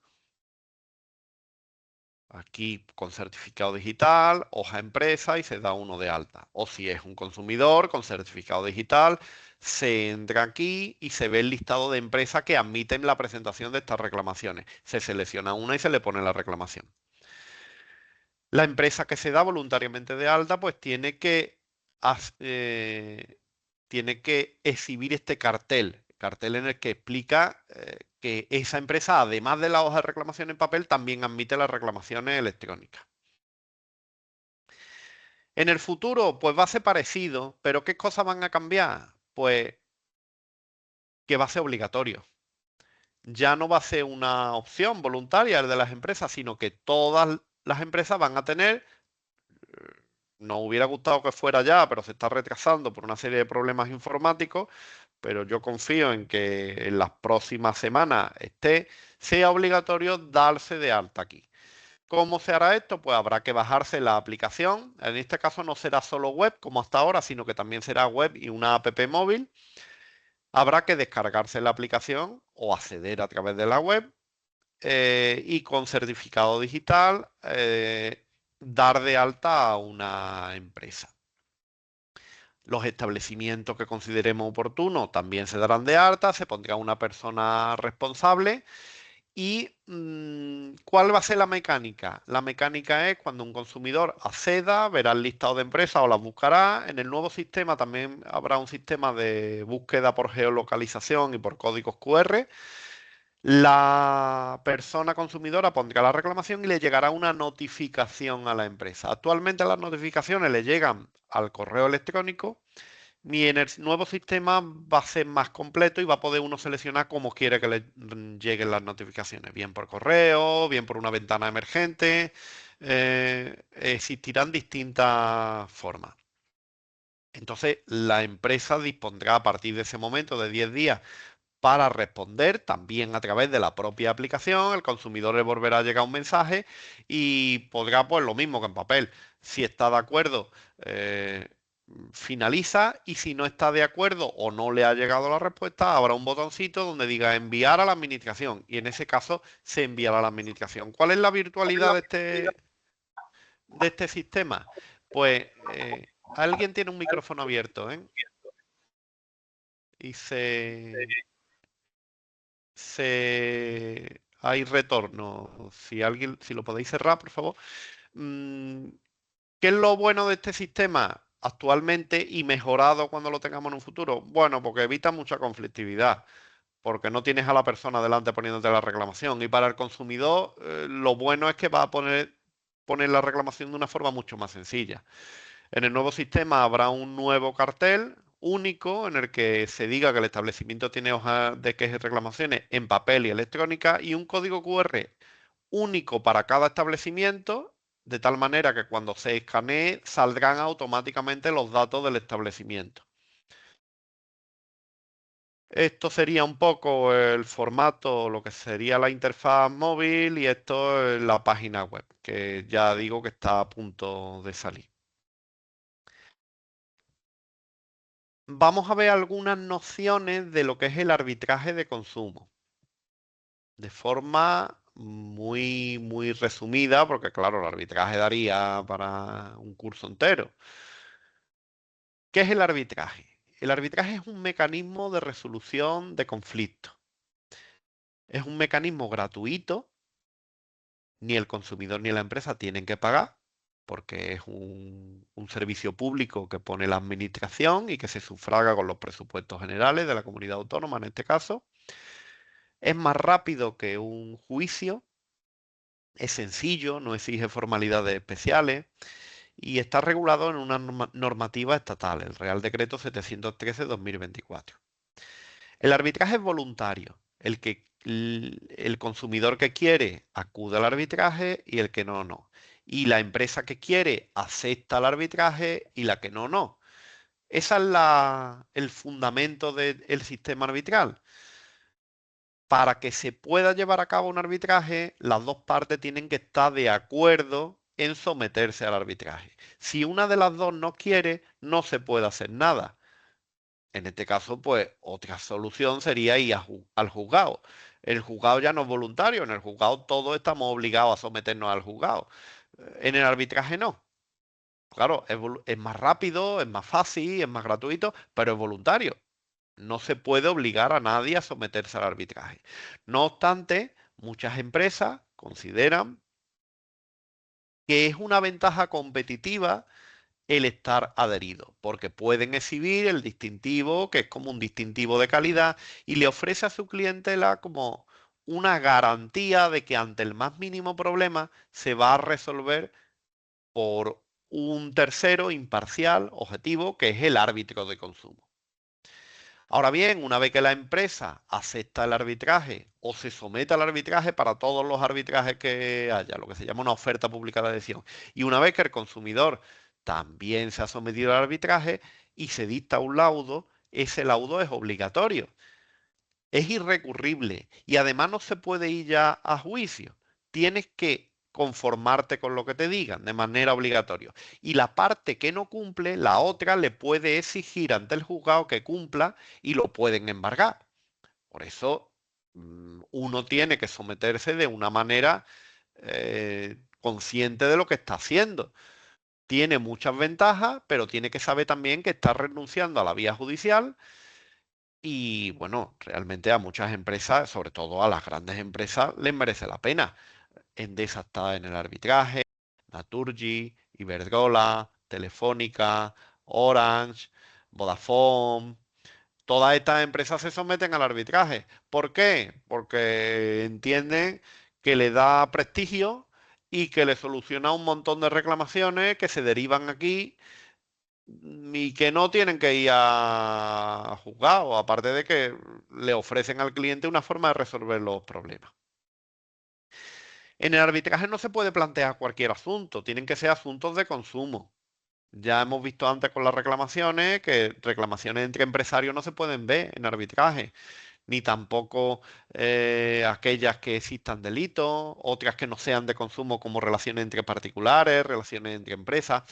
aquí con certificado digital, hoja empresa y se da uno de alta. O si es un consumidor con certificado digital, se entra aquí y se ve el listado de empresas que admiten la presentación de estas reclamaciones. Se selecciona una y se le pone la reclamación. La empresa que se da voluntariamente de alta, pues tiene que exhibir este cartel en el que explica que esa empresa, además de la hoja de reclamación en papel, también admite las reclamaciones electrónicas. En el futuro, pues va a ser parecido, pero ¿qué cosas van a cambiar? Pues que va a ser obligatorio. Ya no va a ser una opción voluntaria el de las empresas, sino que todas las empresas van a tener. Nos hubiera gustado que fuera ya, pero se está retrasando por una serie de problemas informáticos, pero yo confío en que en las próximas semanas sea obligatorio darse de alta aquí. ¿Cómo se hará esto? Pues habrá que bajarse la aplicación. En este caso no será solo web como hasta ahora, sino que también será web y una app móvil. Habrá que descargarse la aplicación o acceder a través de la web y con certificado digital dar de alta a una empresa. Los establecimientos que consideremos oportunos también se darán de alta, se pondrá una persona responsable. ¿Y cuál va a ser la mecánica? La mecánica es cuando un consumidor acceda, verá el listado de empresas o las buscará. En el nuevo sistema también habrá un sistema de búsqueda por geolocalización y por códigos QR. La persona consumidora pondrá la reclamación y le llegará una notificación a la empresa. Actualmente las notificaciones le llegan al correo electrónico y en el nuevo sistema va a ser más completo y va a poder uno seleccionar cómo quiere que le lleguen las notificaciones, bien por correo, bien por una ventana emergente. Existirán distintas formas. Entonces, la empresa dispondrá a partir de ese momento de 10 días para responder también a través de la propia aplicación. El consumidor le volverá a llegar un mensaje y podrá, pues lo mismo que en papel, si está de acuerdo, eh, finaliza y si no está de acuerdo o no le ha llegado la respuesta, habrá un botoncito donde diga enviar a la administración y en ese caso se enviará a la administración. ¿Cuál es la virtualidad de este sistema? Pues alguien tiene un micrófono abierto, ¿eh? Y hay retorno. Si lo podéis cerrar, por favor. Mm, ¿Qué es lo bueno de este sistema actualmente y mejorado cuando lo tengamos en un futuro? Bueno, porque evita mucha conflictividad, porque no tienes a la persona delante poniéndote la reclamación. Y para el consumidor, lo bueno es que va a poner la reclamación de una forma mucho más sencilla. En el nuevo sistema habrá un nuevo cartel único en el que se diga que el establecimiento tiene hojas de quejas y reclamaciones en papel y electrónica y un código QR único para cada establecimiento, de tal manera que cuando se escanee saldrán automáticamente los datos del establecimiento. Esto sería un poco el formato, lo que sería la interfaz móvil y esto es la página web, que ya digo que está a punto de salir. Vamos a ver algunas nociones de lo que es el arbitraje de consumo, de forma muy resumida, porque claro, el arbitraje daría para un curso entero. ¿Qué es el arbitraje? El arbitraje es un mecanismo de resolución de conflictos. Es un mecanismo gratuito, ni el consumidor ni la empresa tienen que pagar, porque es un servicio público que pone la administración y que se sufraga con los presupuestos generales de la comunidad autónoma en este caso. Es más rápido que un juicio, es sencillo, no exige formalidades especiales y está regulado en una normativa estatal, el Real Decreto 713/2024. El arbitraje es voluntario. El consumidor que quiere acude al arbitraje y el que no, no. Y la empresa que quiere acepta el arbitraje y la que no, no. Ese es el fundamento del sistema arbitral. Para que se pueda llevar a cabo un arbitraje, las dos partes tienen que estar de acuerdo en someterse al arbitraje. Si una de las dos no quiere, no se puede hacer nada. En este caso, pues otra solución sería ir al juzgado. El juzgado ya no es voluntario, en el juzgado todos estamos obligados a someternos al juzgado. En el arbitraje no. Claro, es más rápido, es más fácil, es más gratuito, pero es voluntario. No se puede obligar a nadie a someterse al arbitraje. No obstante, muchas empresas consideran que es una ventaja competitiva el estar adherido, porque pueden exhibir el distintivo, que es como un distintivo de calidad, y le ofrece a su clientela como una garantía de que ante el más mínimo problema se va a resolver por un tercero imparcial, objetivo, que es el árbitro de consumo. Ahora bien, una vez que la empresa acepta el arbitraje o se somete al arbitraje para todos los arbitrajes que haya, lo que se llama una oferta pública de adhesión, y una vez que el consumidor también se ha sometido al arbitraje y se dicta un laudo, ese laudo es obligatorio, es irrecurrible y además no se puede ir ya a juicio. Tienes que conformarte con lo que te digan de manera obligatoria. Y la parte que no cumple, la otra le puede exigir ante el juzgado que cumpla y lo pueden embargar. Por eso uno tiene que someterse de una manera consciente de lo que está haciendo. Tiene muchas ventajas, pero tiene que saber también que está renunciando a la vía judicial y bueno, realmente a muchas empresas, sobre todo a las grandes empresas, les merece la pena. Endesa está en el arbitraje, Naturgy, Iberdrola, Telefónica, Orange, Vodafone. Todas estas empresas se someten al arbitraje. ¿Por qué? Porque entienden que le da prestigio y que le soluciona un montón de reclamaciones que se derivan aquí y que no tienen que ir a juzgado, aparte de que le ofrecen al cliente una forma de resolver los problemas. En el arbitraje no se puede plantear cualquier asunto, tienen que ser asuntos de consumo. Ya hemos visto antes con las reclamaciones que reclamaciones entre empresarios no se pueden ver en arbitraje, ni tampoco aquellas que existan delitos, otras que no sean de consumo como relaciones entre particulares, relaciones entre empresas.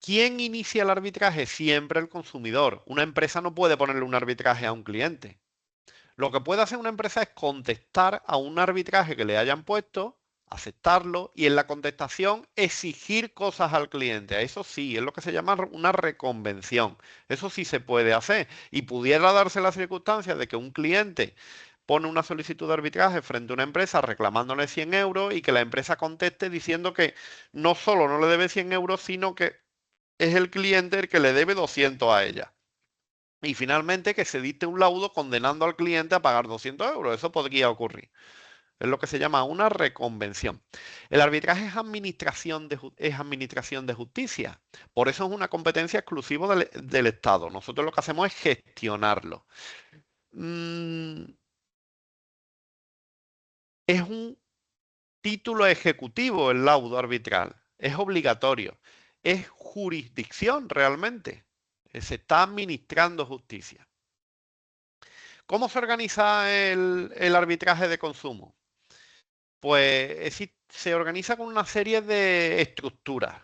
¿Quién inicia el arbitraje? Siempre el consumidor. Una empresa no puede ponerle un arbitraje a un cliente. Lo que puede hacer una empresa es contestar a un arbitraje que le hayan puesto, aceptarlo y en la contestación exigir cosas al cliente. Eso sí, es lo que se llama una reconvención. Eso sí se puede hacer. Y pudiera darse la circunstancia de que un cliente pone una solicitud de arbitraje frente a una empresa reclamándole 100 euros y que la empresa conteste diciendo que no solo no le debe 100 euros, sino que es el cliente el que le debe 200 a ella. Y finalmente que se dicte un laudo condenando al cliente a pagar 200 euros. Eso podría ocurrir. Es lo que se llama una reconvención. El arbitraje es administración de justicia. Por eso es una competencia exclusiva del Estado. Nosotros lo que hacemos es gestionarlo. Mm, es un título ejecutivo el laudo arbitral. Es obligatorio. Es jurisdicción realmente. Se está administrando justicia. ¿Cómo se organiza el arbitraje de consumo? Pues se organiza con una serie de estructuras.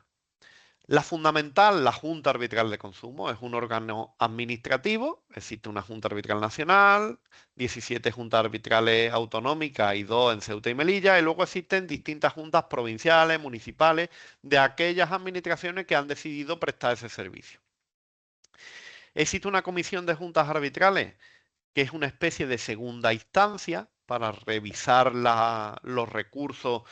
La fundamental, la Junta Arbitral de Consumo, es un órgano administrativo. Existe una Junta Arbitral Nacional, 17 juntas arbitrales autonómicas y 2 en Ceuta y Melilla, y luego existen distintas juntas provinciales, municipales, de aquellas administraciones que han decidido prestar ese servicio. Existe una comisión de juntas arbitrales que es una especie de segunda instancia para revisar los recursos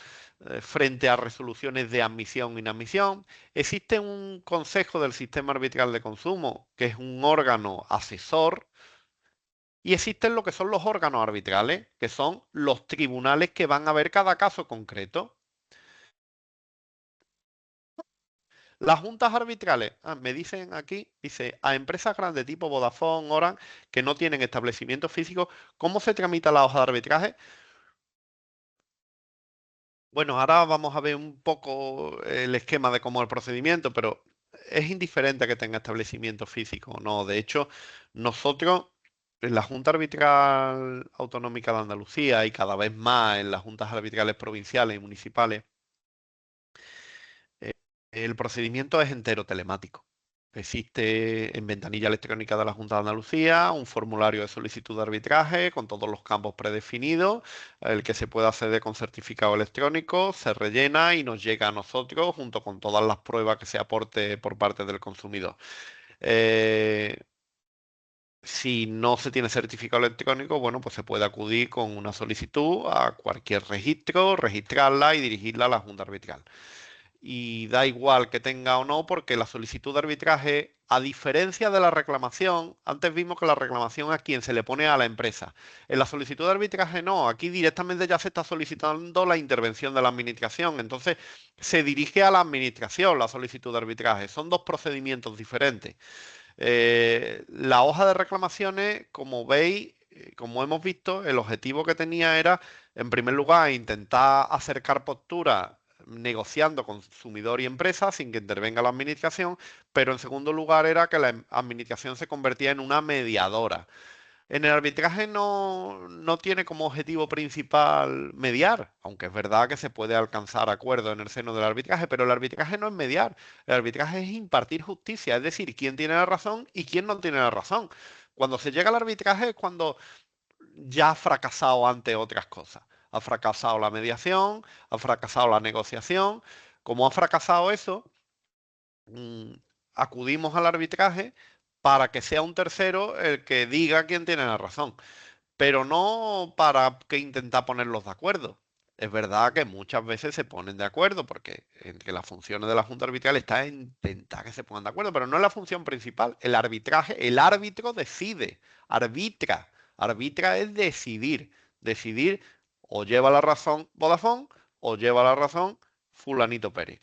frente a resoluciones de admisión e inadmisión. Existe un consejo del sistema arbitral de consumo, que es un órgano asesor, y existen lo que son los órganos arbitrales, que son los tribunales que van a ver cada caso concreto. Las juntas arbitrales, me dicen aquí, dice, a empresas grandes tipo Vodafone, Orange, que no tienen establecimientos físicos, ¿cómo se tramita la hoja de arbitraje? Bueno, ahora vamos a ver un poco el esquema de cómo es el procedimiento, pero es indiferente que tenga establecimiento físico o no. De hecho, nosotros en la Junta Arbitral Autonómica de Andalucía y cada vez más en las juntas arbitrales provinciales y municipales, eh, el procedimiento es entero telemático. Existe en ventanilla electrónica de la Junta de Andalucía un formulario de solicitud de arbitraje con todos los campos predefinidos, el que se puede acceder con certificado electrónico, se rellena y nos llega a nosotros junto con todas las pruebas que se aporte por parte del consumidor. Eh, si no se tiene certificado electrónico, bueno, pues se puede acudir con una solicitud a cualquier registro, registrarla y dirigirla a la Junta Arbitral. Y da igual que tenga o no, porque la solicitud de arbitraje, a diferencia de la reclamación, antes vimos que la reclamación a quien se le pone a la empresa. En la solicitud de arbitraje no, aquí directamente ya se está solicitando la intervención de la administración, entonces se dirige a la administración la solicitud de arbitraje. Son dos procedimientos diferentes. La hoja de reclamaciones, como veis, como hemos visto, el objetivo que tenía era, en primer lugar, intentar acercar posturas negociando consumidor y empresa sin que intervenga la administración, pero en segundo lugar era que la administración se convertía en una mediadora. En el arbitraje no tiene como objetivo principal mediar, aunque es verdad que se puede alcanzar acuerdo en el seno del arbitraje, pero el arbitraje no es mediar, el arbitraje es impartir justicia, es decir, quién tiene la razón y quién no tiene la razón. Cuando se llega al arbitraje es cuando ya ha fracasado ante otras cosas. Ha fracasado la mediación, ha fracasado la negociación. Como ha fracasado eso, mm, acudimos al arbitraje para que sea un tercero el que diga quién tiene la razón, pero no para que intentar ponerlos de acuerdo. Es verdad que muchas veces se ponen de acuerdo, porque entre las funciones de la Junta Arbitral está intentar que se pongan de acuerdo, pero no es la función principal. El arbitraje, el árbitro decide, arbitra. Arbitra es decidir. Decidir o lleva la razón Vodafone o lleva la razón Fulanito Pérez.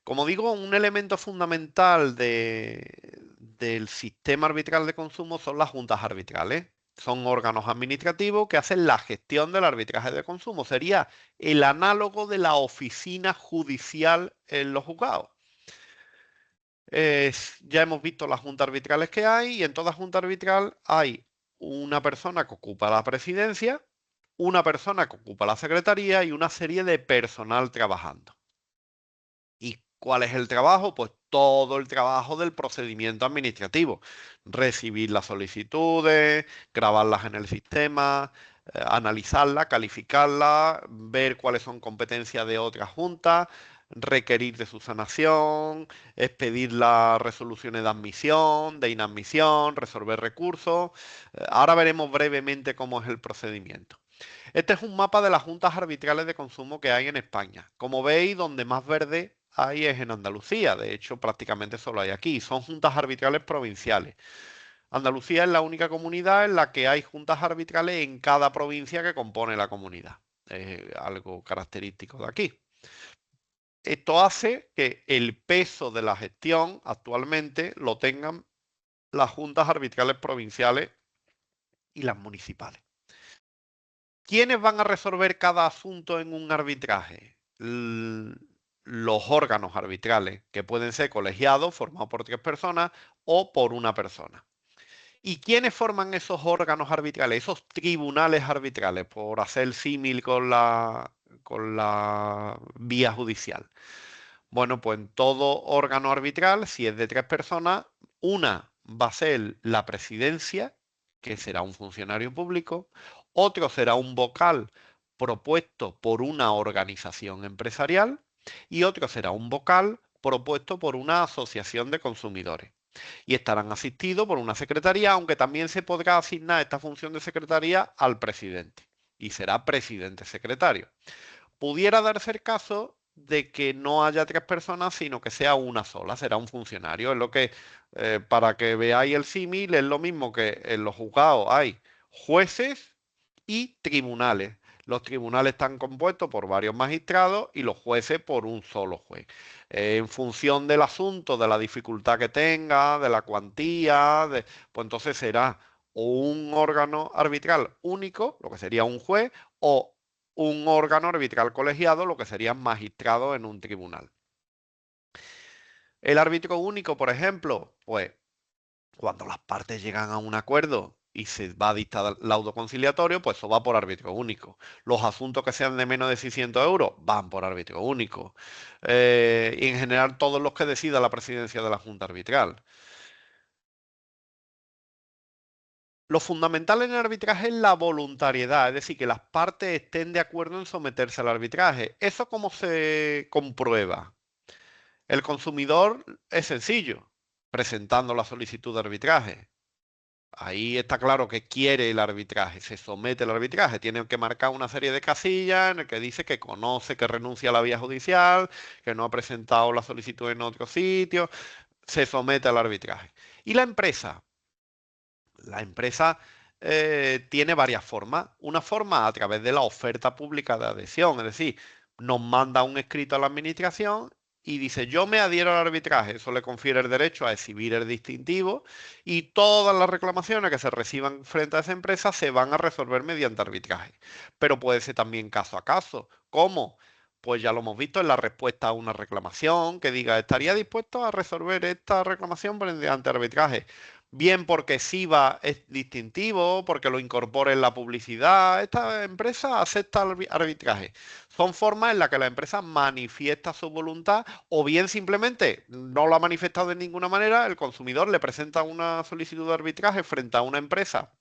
Como digo, un elemento fundamental del sistema arbitral de consumo son las juntas arbitrales. Son órganos administrativos que hacen la gestión del arbitraje de consumo. Sería el análogo de la oficina judicial en los juzgados. Ya hemos visto las juntas arbitrales que hay y en toda junta arbitral hay una persona que ocupa la presidencia, una persona que ocupa la secretaría y una serie de personal trabajando. Y ¿Cuál es el trabajo? Pues todo el trabajo del procedimiento administrativo. Recibir las solicitudes, grabarlas en el sistema, analizarlas, calificarlas, ver cuáles son competencias de otras juntas, requerir de su sanación, expedir las resoluciones de admisión, de inadmisión, resolver recursos. Ahora veremos brevemente cómo es el procedimiento. Este es un mapa de las juntas arbitrales de consumo que hay en España. Como veis, donde más verde hay es en Andalucía. De hecho, prácticamente solo hay aquí. Son juntas arbitrales provinciales. Andalucía es la única comunidad en la que hay juntas arbitrales en cada provincia que compone la comunidad. Es algo característico de aquí. Esto hace que el peso de la gestión actualmente lo tengan las juntas arbitrales provinciales y las municipales. ¿Quiénes van a resolver cada asunto en un arbitraje? Los órganos arbitrales, que pueden ser colegiados, formados por 3 personas o por una persona. ¿Y quiénes forman esos órganos arbitrales, esos tribunales arbitrales, por hacer el símil con la vía judicial? Bueno, pues en todo órgano arbitral, si es de 3 personas, una va a ser la presidencia, que será un funcionario público, otro será un vocal propuesto por una organización empresarial y otro será un vocal propuesto por una asociación de consumidores. Y estarán asistidos por una secretaría, aunque también se podrá asignar esta función de secretaría al presidente y será presidente secretario. Pudiera darse el caso de que no haya 3 personas, sino que sea una sola, será un funcionario. Es lo que, para que veáis el símil, es lo mismo que en los juzgados hay jueces y tribunales. Los tribunales están compuestos por varios magistrados y los jueces por un solo juez. En función del asunto, de la dificultad que tenga, de la cuantía, pues entonces será o un órgano arbitral único, lo que sería un juez, o un órgano arbitral colegiado, lo que serían magistrados en un tribunal. El árbitro único, por ejemplo, pues cuando las partes llegan a un acuerdo y se va a dictar laudo conciliatorio, pues eso va por árbitro único. Los asuntos que sean de menos de 600 euros van por árbitro único. Y en general todos los que decida la presidencia de la Junta Arbitral. Lo fundamental en el arbitraje es la voluntariedad, es decir, que las partes estén de acuerdo en someterse al arbitraje. ¿Eso cómo se comprueba? El consumidor es sencillo, presentando la solicitud de arbitraje. Ahí está claro que quiere el arbitraje, se somete al arbitraje. Tiene que marcar una serie de casillas en el que dice que conoce que renuncia a la vía judicial, que no ha presentado la solicitud en otro sitio, se somete al arbitraje. ¿Y la empresa? La empresa tiene varias formas. Una forma a través de la oferta pública de adhesión, es decir, nos manda un escrito a la administración y dice, yo me adhiero al arbitraje. Eso le confiere el derecho a exhibir el distintivo y todas las reclamaciones que se reciban frente a esa empresa se van a resolver mediante arbitraje. Pero puede ser también caso a caso. ¿Cómo? Pues ya lo hemos visto en la respuesta a una reclamación que diga, ¿estaría dispuesto a resolver esta reclamación mediante arbitraje? Bien porque SIVA es distintivo, porque lo incorpora en la publicidad. Esta empresa acepta arbitraje. Son formas en las que la empresa manifiesta su voluntad o bien simplemente no lo ha manifestado de ninguna manera, el consumidor le presenta una solicitud de arbitraje frente a una empresa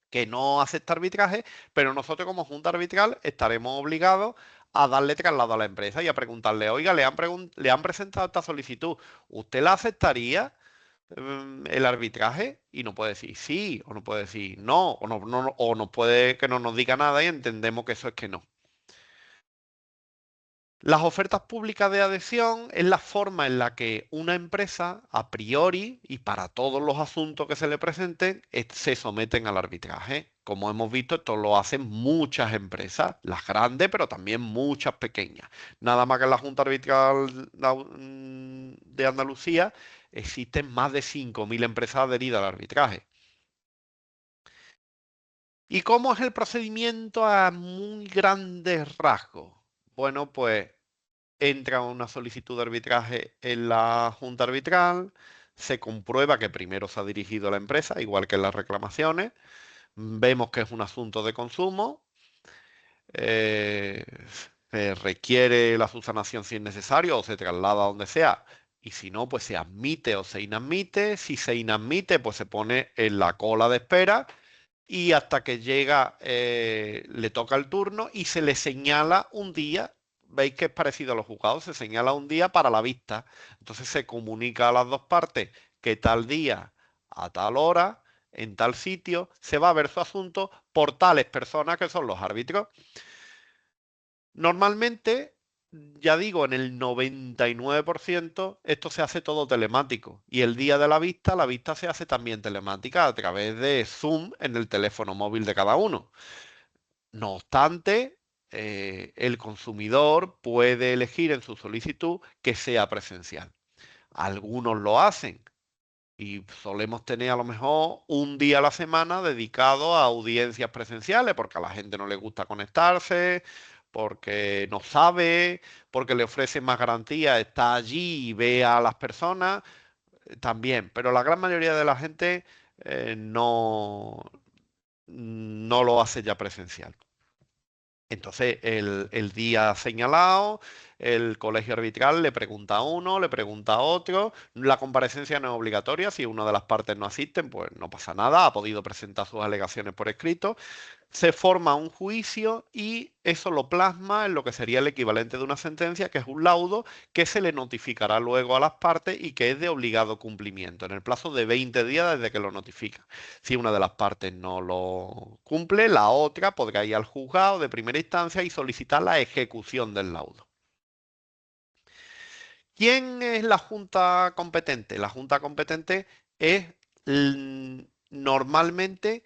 que no acepta arbitraje, pero nosotros como Junta Arbitral estaremos obligados a darle traslado a la empresa y a preguntarle, oiga, le han presentado esta solicitud, ¿usted la aceptaría? El arbitraje y no puede decir sí o no puede decir no o no puede que no nos diga nada y entendemos que eso es que no. Las ofertas públicas de adhesión es la forma en la que una empresa, a priori y para todos los asuntos que se le presenten, se someten al arbitraje. Como hemos visto, esto lo hacen muchas empresas, las grandes, pero también muchas pequeñas. Nada más que en la Junta Arbitral de Andalucía existen más de 5.000 empresas adheridas al arbitraje. ¿Y cómo es el procedimiento a muy grandes rasgos? Bueno, pues entra una solicitud de arbitraje en la Junta Arbitral, se comprueba que primero se ha dirigido a la empresa, igual que en las reclamaciones, vemos que es un asunto de consumo, eh, se requiere la subsanación si es necesario o se traslada a donde sea. Y si no, pues se admite o se inadmite. Si se inadmite, pues se pone en la cola de espera y hasta que llega, le toca el turno y se le señala un día. Veis que es parecido a los juzgados, se señala un día para la vista. Entonces se comunica a las dos partes que tal día, a tal hora, en tal sitio, se va a ver su asunto por tales personas que son los árbitros. Normalmente, ya digo, en el 99% esto se hace todo telemático. Y el día de la vista se hace también telemática a través de Zoom en el teléfono móvil de cada uno. No obstante, el consumidor puede elegir en su solicitud que sea presencial. Algunos lo hacen y solemos tener a lo mejor un día a la semana dedicado a audiencias presenciales, porque a la gente no le gusta conectarse, porque no sabe, porque le ofrecen más garantía, está allí y ve a las personas, también. Pero la gran mayoría de la gente no lo hace ya presencial. Entonces, el día señalado, el colegio arbitral le pregunta a uno, le pregunta a otro. La comparecencia no es obligatoria. Si una de las partes no asisten, pues no pasa nada. Ha podido presentar sus alegaciones por escrito. Se forma un juicio y eso lo plasma en lo que sería el equivalente de una sentencia, que es un laudo que se le notificará luego a las partes y que es de obligado cumplimiento en el plazo de 20 días desde que lo notifica. Si una de las partes no lo cumple, la otra podrá ir al juzgado de primera instancia y solicitar la ejecución del laudo. ¿Quién es la junta competente? La junta competente es normalmente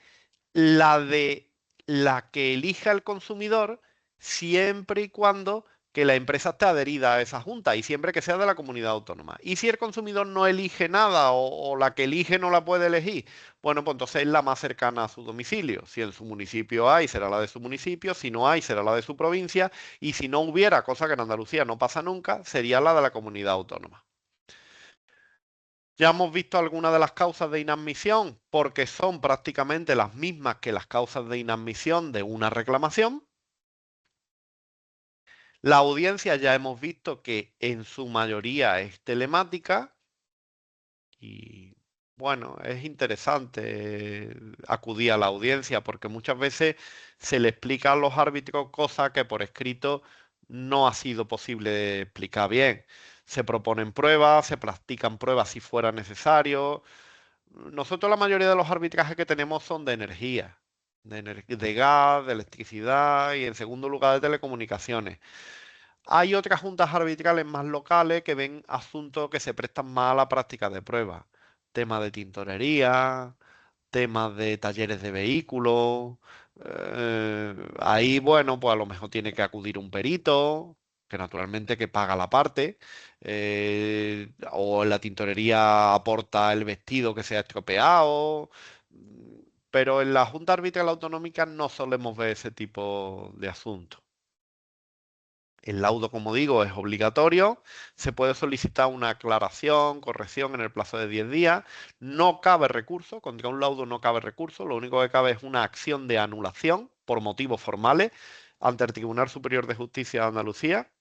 la de la que elija el consumidor siempre y cuando que la empresa esté adherida a esa junta y siempre que sea de la comunidad autónoma. Y si el consumidor no elige nada o la que elige no la puede elegir, bueno, pues entonces es la más cercana a su domicilio. Si en su municipio hay, será la de su municipio, si no hay, será la de su provincia, y si no hubiera, cosa que en Andalucía no pasa nunca, sería la de la comunidad autónoma. Ya hemos visto algunas de las causas de inadmisión porque son prácticamente las mismas que las causas de inadmisión de una reclamación. La audiencia ya hemos visto que en su mayoría es telemática y bueno, es interesante acudir a la audiencia porque muchas veces se le explica a los árbitros cosas que por escrito no ha sido posible explicar bien. Se proponen pruebas, se practican pruebas si fuera necesario. Nosotros la mayoría de los arbitrajes que tenemos son de energía, de gas, de electricidad y en segundo lugar de telecomunicaciones. Hay otras juntas arbitrales más locales que ven asuntos que se prestan más a la práctica de pruebas. Temas de tintorería, temas de talleres de vehículos. Ahí, bueno, pues a lo mejor tiene que acudir un perito, que naturalmente que paga la parte. O en la tintorería aporta el vestido que se ha estropeado. Pero en la Junta Arbitral Autonómica no solemos ver ese tipo de asuntos. El laudo, como digo, es obligatorio. Se puede solicitar una aclaración, corrección en el plazo de 10 días. No cabe recurso. Contra un laudo no cabe recurso. Lo único que cabe es una acción de anulación por motivos formales ante el Tribunal Superior de Justicia de Andalucía.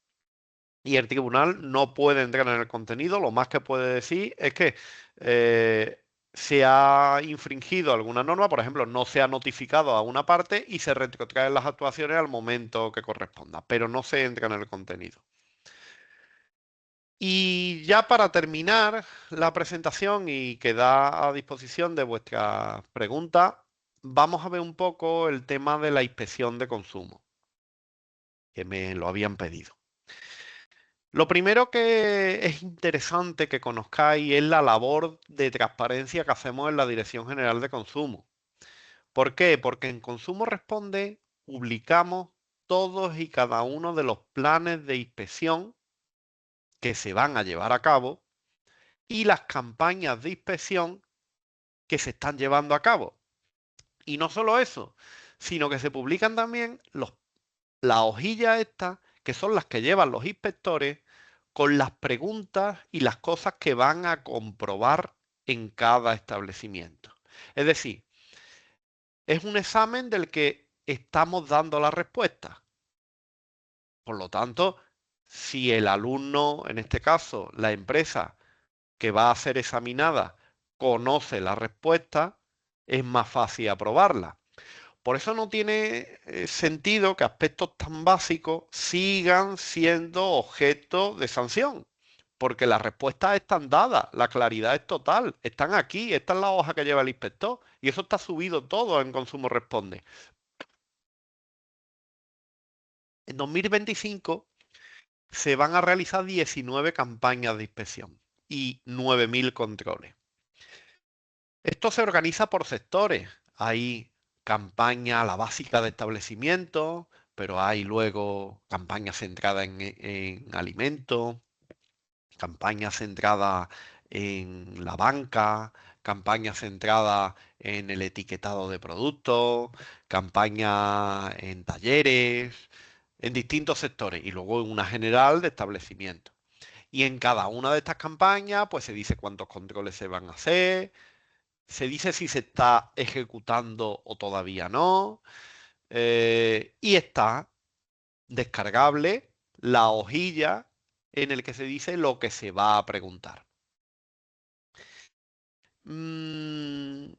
Y el tribunal no puede entrar en el contenido. Lo más que puede decir es que se ha infringido alguna norma, por ejemplo, no se ha notificado a una parte y se retrotraen las actuaciones al momento que corresponda, pero no se entra en el contenido. Y ya para terminar la presentación y quedar a disposición de vuestras preguntas, vamos a ver un poco el tema de la inspección de consumo, que me lo habían pedido. Lo primero que es interesante que conozcáis es la labor de transparencia que hacemos en la Dirección General de Consumo. ¿Por qué? Porque en Consumo Responde publicamos todos y cada uno de los planes de inspección que se van a llevar a cabo y las campañas de inspección que se están llevando a cabo. Y no solo eso, sino que se publican también las hojillas estas, que son las que llevan los inspectores, con las preguntas y las cosas que van a comprobar en cada establecimiento. Es decir, es un examen del que estamos dando la respuesta. Por lo tanto, si el alumno, en este caso la empresa que va a ser examinada, conoce la respuesta, es más fácil aprobarla. Por eso no tiene sentido que aspectos tan básicos sigan siendo objeto de sanción, porque las respuestas están dadas, la claridad es total, están aquí, esta es la hoja que lleva el inspector y eso está subido todo en Consumo Responde. En 2025 se van a realizar 19 campañas de inspección y 9.000 controles. Esto se organiza por sectores. Hay campaña, la básica de establecimiento, pero hay luego campañas centradas en alimentos, campañas centradas en la banca, campañas centradas en el etiquetado de productos, campañas en talleres, en distintos sectores y luego en una general de establecimiento. Y en cada una de estas campañas, pues se dice cuántos controles se van a hacer, se dice si se está ejecutando o todavía no. Y está descargable la hojilla en el que se dice lo que se va a preguntar. Mm,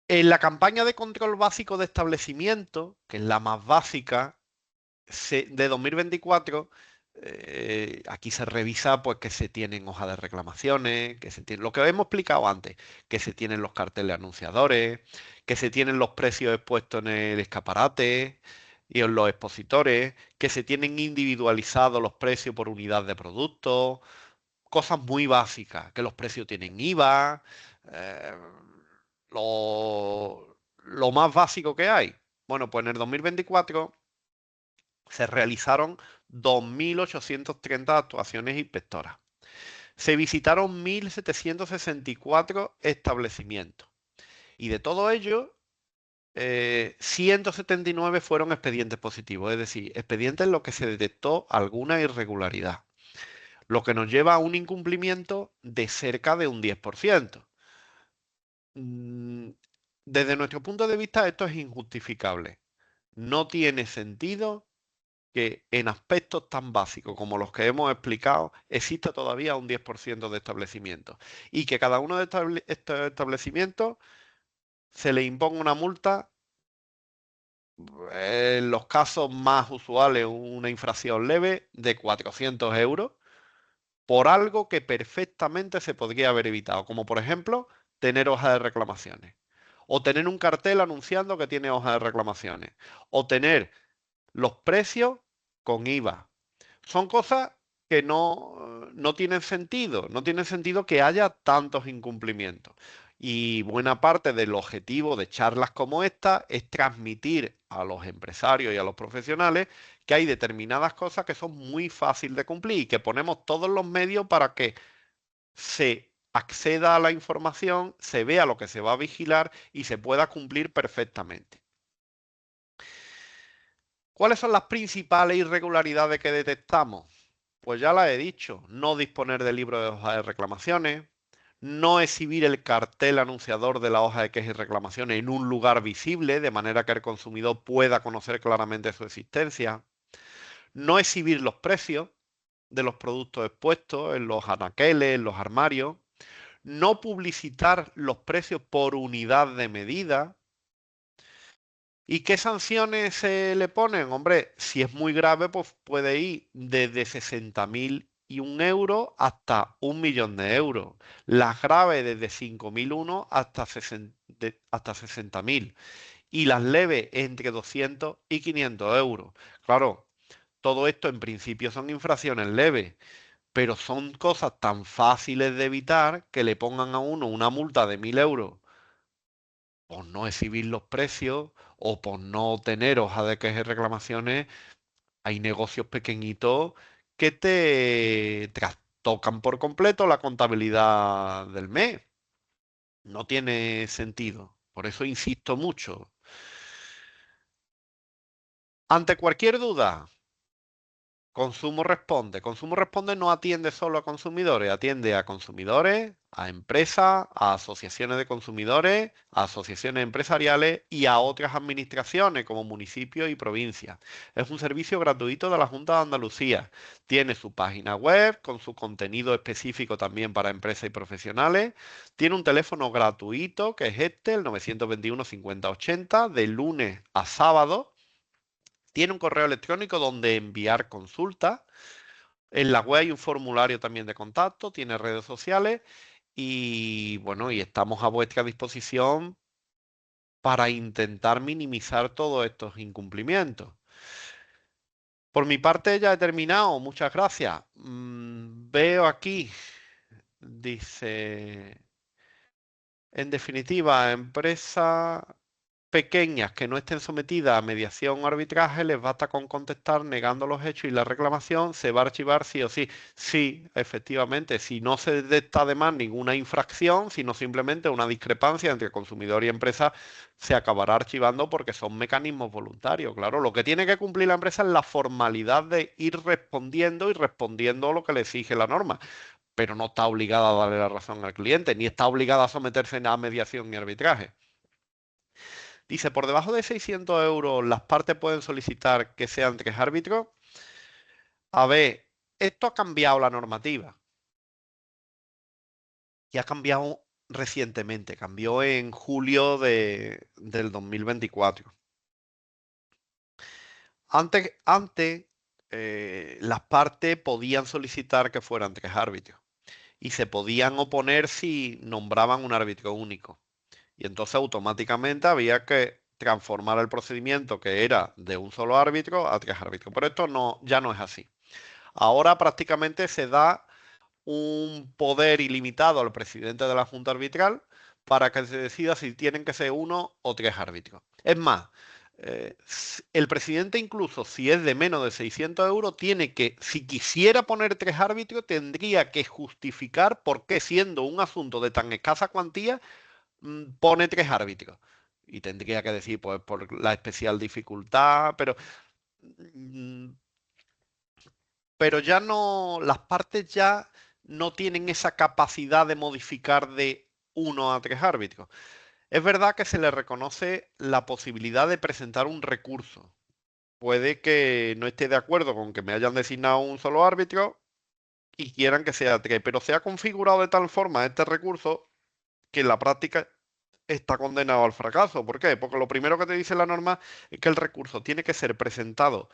en la campaña de control básico de establecimiento, que es la más básica, de 2024, aquí se revisa pues que se tienen hojas de reclamaciones, que se tiene, lo que hemos explicado antes, que se tienen los carteles anunciadores, que se tienen los precios expuestos en el escaparate y en los expositores, que se tienen individualizados los precios por unidad de producto, cosas muy básicas, que los precios tienen IVA, eh, lo más básico que hay. Bueno, pues en el 2024 se realizaron 2.830 actuaciones inspectoras. Se visitaron 1.764 establecimientos. Y de todo ello, 179 fueron expedientes positivos, es decir, expedientes en los que se detectó alguna irregularidad, lo que nos lleva a un incumplimiento de cerca de un 10%. Mm, Desde nuestro punto de vista, esto es injustificable. No tiene sentido que en aspectos tan básicos como los que hemos explicado, exista todavía un 10% de establecimientos y que cada uno de estos establecimientos se le imponga una multa, en los casos más usuales, una infracción leve de 400 euros por algo que perfectamente se podría haber evitado, como por ejemplo tener hoja de reclamaciones, o tener un cartel anunciando que tiene hoja de reclamaciones, o tener los precios con IVA. Son cosas que no tienen sentido, no tiene sentido que haya tantos incumplimientos. Y buena parte del objetivo de charlas como esta es transmitir a los empresarios y a los profesionales que hay determinadas cosas que son muy fáciles de cumplir y que ponemos todos los medios para que se acceda a la información, se vea lo que se va a vigilar y se pueda cumplir perfectamente. ¿Cuáles son las principales irregularidades que detectamos? Pues ya las he dicho, no disponer de libro de hojas de reclamaciones, no exhibir el cartel anunciador de la hoja de quejas y reclamaciones en un lugar visible, de manera que el consumidor pueda conocer claramente su existencia, no exhibir los precios de los productos expuestos en los anaqueles, en los armarios, no publicitar los precios por unidad de medida. ¿Y qué sanciones se le ponen? Hombre, si es muy grave, pues puede ir desde 60.001 hasta 1.000.000 de euros. Las graves desde 5.001 hasta 60.000. Y las leves entre 200 y 500 euros. Claro, todo esto en principio son infracciones leves, pero son cosas tan fáciles de evitar que le pongan a uno una multa de 1.000 euros por no exhibir los precios o por no tener hoja de quejas y reclamaciones. Hay negocios pequeñitos que te trastocan por completo la contabilidad del mes. No tiene sentido. Por eso insisto mucho. Ante cualquier duda, Consumo Responde. Consumo Responde no atiende solo a consumidores, a empresas, a asociaciones de consumidores, a asociaciones empresariales y a otras administraciones como municipios y provincias. Es un servicio gratuito de la Junta de Andalucía. Tiene su página web con su contenido específico también para empresas y profesionales. Tiene un teléfono gratuito que es este, el 921 50 80, de lunes a sábado. Tiene un correo electrónico donde enviar consultas. En la web hay un formulario también de contacto, tiene redes sociales y bueno, y estamos a vuestra disposición para intentar minimizar todos estos incumplimientos. Por mi parte ya he terminado, muchas gracias. Veo aquí, dice, en definitiva, empresa pequeñas que no estén sometidas a mediación o arbitraje, les basta con contestar negando los hechos y la reclamación se va a archivar sí o sí. Sí, efectivamente, si no se detecta además ninguna infracción, sino simplemente una discrepancia entre consumidor y empresa, se acabará archivando porque son mecanismos voluntarios. Claro, lo que tiene que cumplir la empresa es la formalidad de ir respondiendo y respondiendo a lo que le exige la norma. Pero no está obligada a darle la razón al cliente, ni está obligada a someterse a mediación y arbitraje. Dice, por debajo de 600 euros las partes pueden solicitar que sean tres árbitros. A ver, esto ha cambiado la normativa y ha cambiado recientemente, cambió en julio del 2024. Antes, las partes podían solicitar que fueran tres árbitros y se podían oponer si nombraban un árbitro único. Y entonces automáticamente había que transformar el procedimiento que era de un solo árbitro a tres árbitros. Pero esto no, ya no es así. Ahora prácticamente se da un poder ilimitado al presidente de la Junta Arbitral para que se decida si tienen que ser uno o tres árbitros. Es más, el presidente incluso si es de menos de 600 euros, tiene que, si quisiera poner tres árbitros, tendría que justificar por qué siendo un asunto de tan escasa cuantía, pone tres árbitros. Y tendría que decir, pues, por la especial dificultad, mm, pero ya no, las partes ya no tienen esa capacidad de modificar de uno a tres árbitros. Es verdad que se le reconoce la posibilidad de presentar un recurso. Puede que no esté de acuerdo con que me hayan designado un solo árbitro y quieran que sea tres, pero se ha configurado de tal forma este recurso que en la práctica está condenado al fracaso. ¿Por qué? Porque lo primero que te dice la norma es que el recurso tiene que ser presentado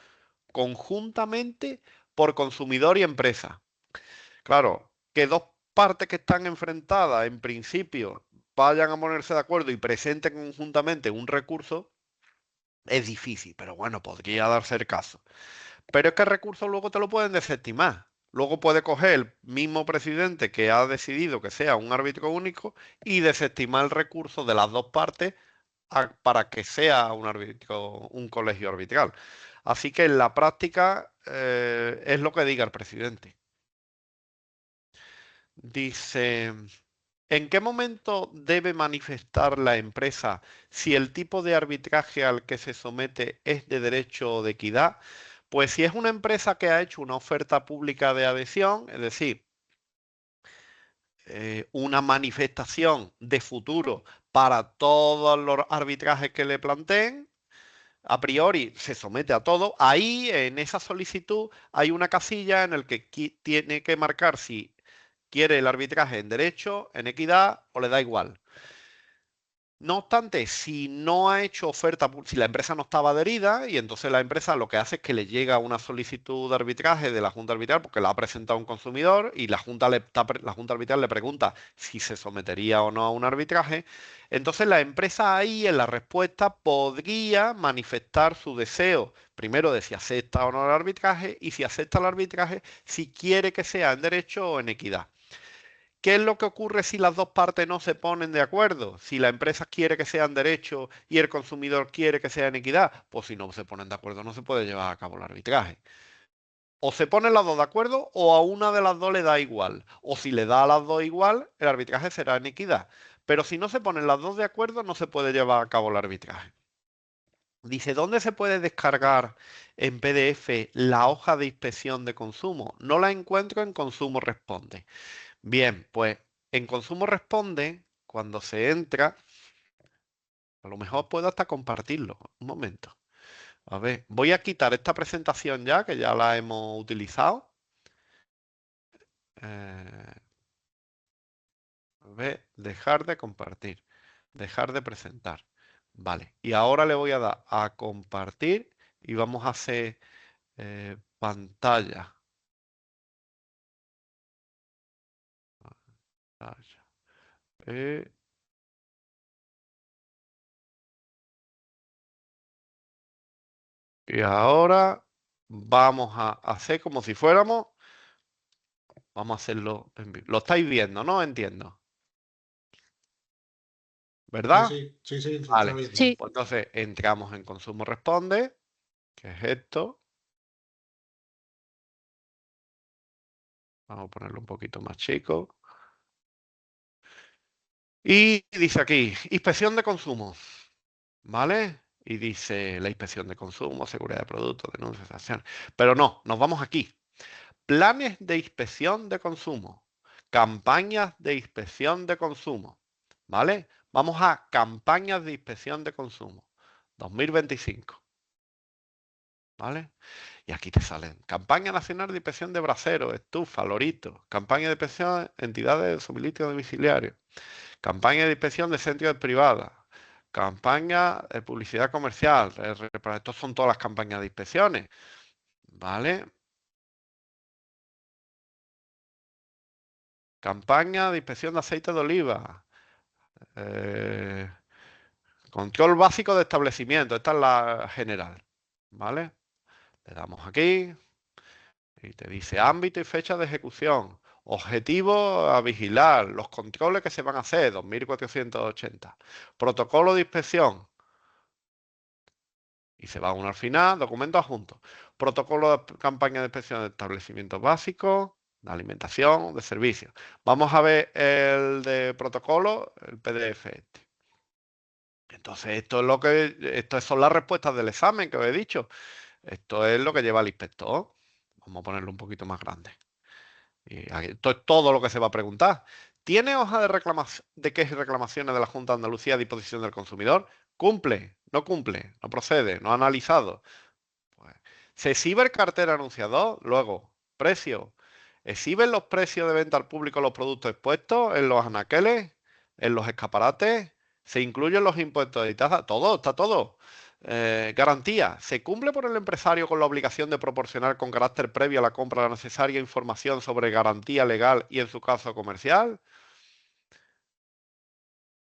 conjuntamente por consumidor y empresa. Claro, que dos partes que están enfrentadas en principio vayan a ponerse de acuerdo y presenten conjuntamente un recurso es difícil, pero bueno, podría darse el caso. Pero es que el recurso luego te lo pueden desestimar. Luego puede coger el mismo presidente que ha decidido que sea un árbitro único y desestimar el recurso de las dos partes para que sea un árbitro, un colegio arbitral. Así que en la práctica es lo que diga el presidente. Dice, ¿en qué momento debe manifestar la empresa si el tipo de arbitraje al que se somete es de derecho o de equidad? Pues si es una empresa que ha hecho una oferta pública de adhesión, es decir, una manifestación de futuro para todos los arbitrajes que le planteen, a priori se somete a todo. Ahí, en esa solicitud, hay una casilla en la que tiene que marcar si quiere el arbitraje en derecho, en equidad o le da igual. No obstante, si no ha hecho oferta, si la empresa no estaba adherida y entonces la empresa lo que hace es que le llega una solicitud de arbitraje de la Junta Arbitral porque la ha presentado un consumidor y la Junta Arbitral le pregunta si se sometería o no a un arbitraje, entonces la empresa ahí en la respuesta podría manifestar su deseo, primero de si acepta o no el arbitraje y si acepta el arbitraje, si quiere que sea en derecho o en equidad. ¿Qué es lo que ocurre si las dos partes no se ponen de acuerdo? Si la empresa quiere que sea en derecho y el consumidor quiere que sea en equidad, pues si no se ponen de acuerdo no se puede llevar a cabo el arbitraje. O se ponen las dos de acuerdo o a una de las dos le da igual. O si le da a las dos igual, el arbitraje será en equidad. Pero si no se ponen las dos de acuerdo no se puede llevar a cabo el arbitraje. Dice, ¿dónde se puede descargar en PDF la hoja de inspección de consumo? No la encuentro en Consumo Responde. Bien, pues en Consumo Responde, cuando se entra, a lo mejor puedo hasta compartirlo. Un momento. A ver, voy a quitar esta presentación ya, que ya la hemos utilizado. A ver, dejar de compartir, dejar de presentar. Vale, y ahora le voy a dar a compartir y vamos a hacer pantalla. Pantalla. Y ahora vamos a hacer como si fuéramos. Vamos a hacerlo en vivo. Lo estáis viendo, ¿no? Entiendo. Sí, ¿Verdad? sí, sí, sí, se está Vale. viendo. Sí. Pues entonces entramos en Consumo Responde, que es esto. Vamos a ponerlo un poquito más chico. Y dice aquí, inspección de consumo. ¿Vale? Y dice la inspección de consumo, seguridad de productos, denuncias, acciones. Pero no, nos vamos aquí. Planes de inspección de consumo. Campañas de inspección de consumo. ¿Vale? Vamos a campañas de inspección de consumo. 2025. ¿Vale? Y aquí te salen campaña nacional de inspección de braseros, estufa, lorito, campaña de inspección entidades de suministro domiciliario, campaña de inspección de centros privadas, campaña de publicidad comercial. Estos son todas las campañas de inspecciones. ¿Vale? Campaña de inspección de aceite de oliva. Control básico de establecimiento. Esta es la general. ¿Vale? Le damos aquí. Y te dice ámbito y fecha de ejecución. Objetivo a vigilar. Los controles que se van a hacer. 2480. Protocolo de inspección. Y se va uno al final, documento adjunto. Protocolo de campaña de inspección de establecimientos básicos, de alimentación, de servicios. Vamos a ver el de protocolo, el PDF este. Entonces, estas son las respuestas del examen que os he dicho. Esto es lo que lleva el inspector. Vamos a ponerlo un poquito más grande. Y esto es todo lo que se va a preguntar. ¿Tiene hoja de quejas y reclamaciones de la Junta de Andalucía a disposición del consumidor? ¿Cumple? ¿No cumple? ¿No procede? ¿No ha analizado? Pues, ¿se exhibe el cartel anunciador? Luego, precio. ¿Exhiben los precios de venta al público los productos expuestos en los anaqueles, en los escaparates? ¿Se incluyen los impuestos y tasas? Todo, está todo. Garantía. ¿Se cumple por el empresario con la obligación de proporcionar con carácter previo a la compra la necesaria información sobre garantía legal y en su caso comercial?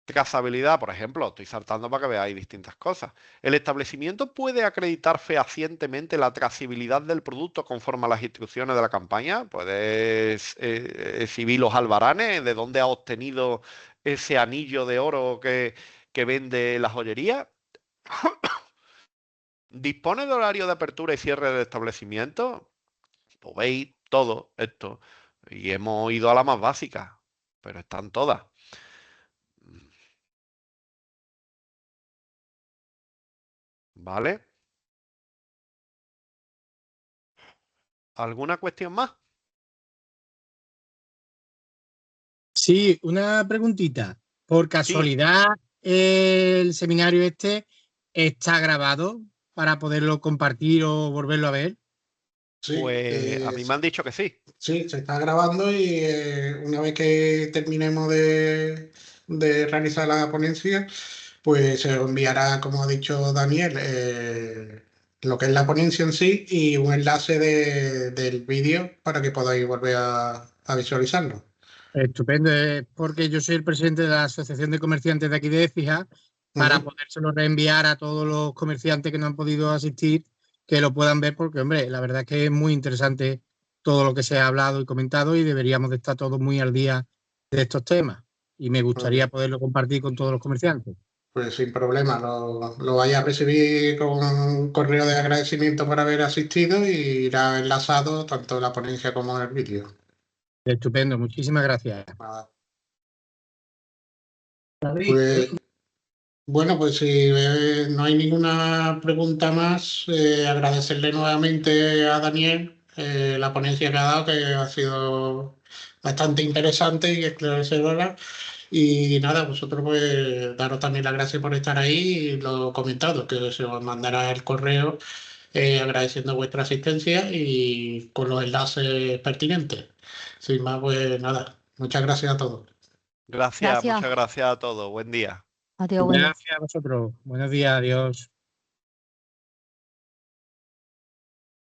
Trazabilidad, por ejemplo, estoy saltando para que veáis distintas cosas. ¿El establecimiento puede acreditar fehacientemente la trazabilidad del producto conforme a las instrucciones de la campaña? ¿Puedes exhibir los albaranes de dónde ha obtenido ese anillo de oro que vende la joyería? ¿Dispone de horario de apertura y cierre del establecimiento? Pues veis todo esto. Y hemos ido a la más básica, pero están todas. ¿Vale? ¿Alguna cuestión más? Sí, una preguntita. Por Sí. casualidad, el seminario este está grabado para poderlo compartir o volverlo a ver. Sí, Pues a mí me han dicho que sí. sí, se está grabando y una vez que terminemos de realizar la ponencia, pues se os enviará, como ha dicho Daniel, lo que es la ponencia en sí y un enlace del vídeo para que podáis volver a visualizarlo. Estupendo, porque yo soy el presidente de la Asociación de Comerciantes de aquí de Écija, para Ujú. podérselo reenviar a todos los comerciantes que no han podido asistir, que lo puedan ver, porque, hombre, la verdad es que es muy interesante todo lo que se ha hablado y comentado y deberíamos de estar todos muy al día de estos temas. Y me Pues, gustaría poderlo compartir con todos los comerciantes. pues sin problema, lo vais a recibir con un correo de agradecimiento por haber asistido y irá enlazado tanto la ponencia como el vídeo. Estupendo, muchísimas gracias. Nada. David, Pues Bueno, pues si no hay ninguna pregunta más, agradecerle nuevamente a Daniel la ponencia que ha dado, que ha sido bastante interesante y esclarecedora. Y nada, vosotros pues daros también las gracias por estar ahí y lo comentado, que se os mandará el correo agradeciendo vuestra asistencia y con los enlaces pertinentes. Sin más, pues nada, muchas gracias a todos. Gracias, Gracias. muchas gracias a todos. Buen día. Adiós, buen día. Gracias a vosotros. Buenos días, adiós.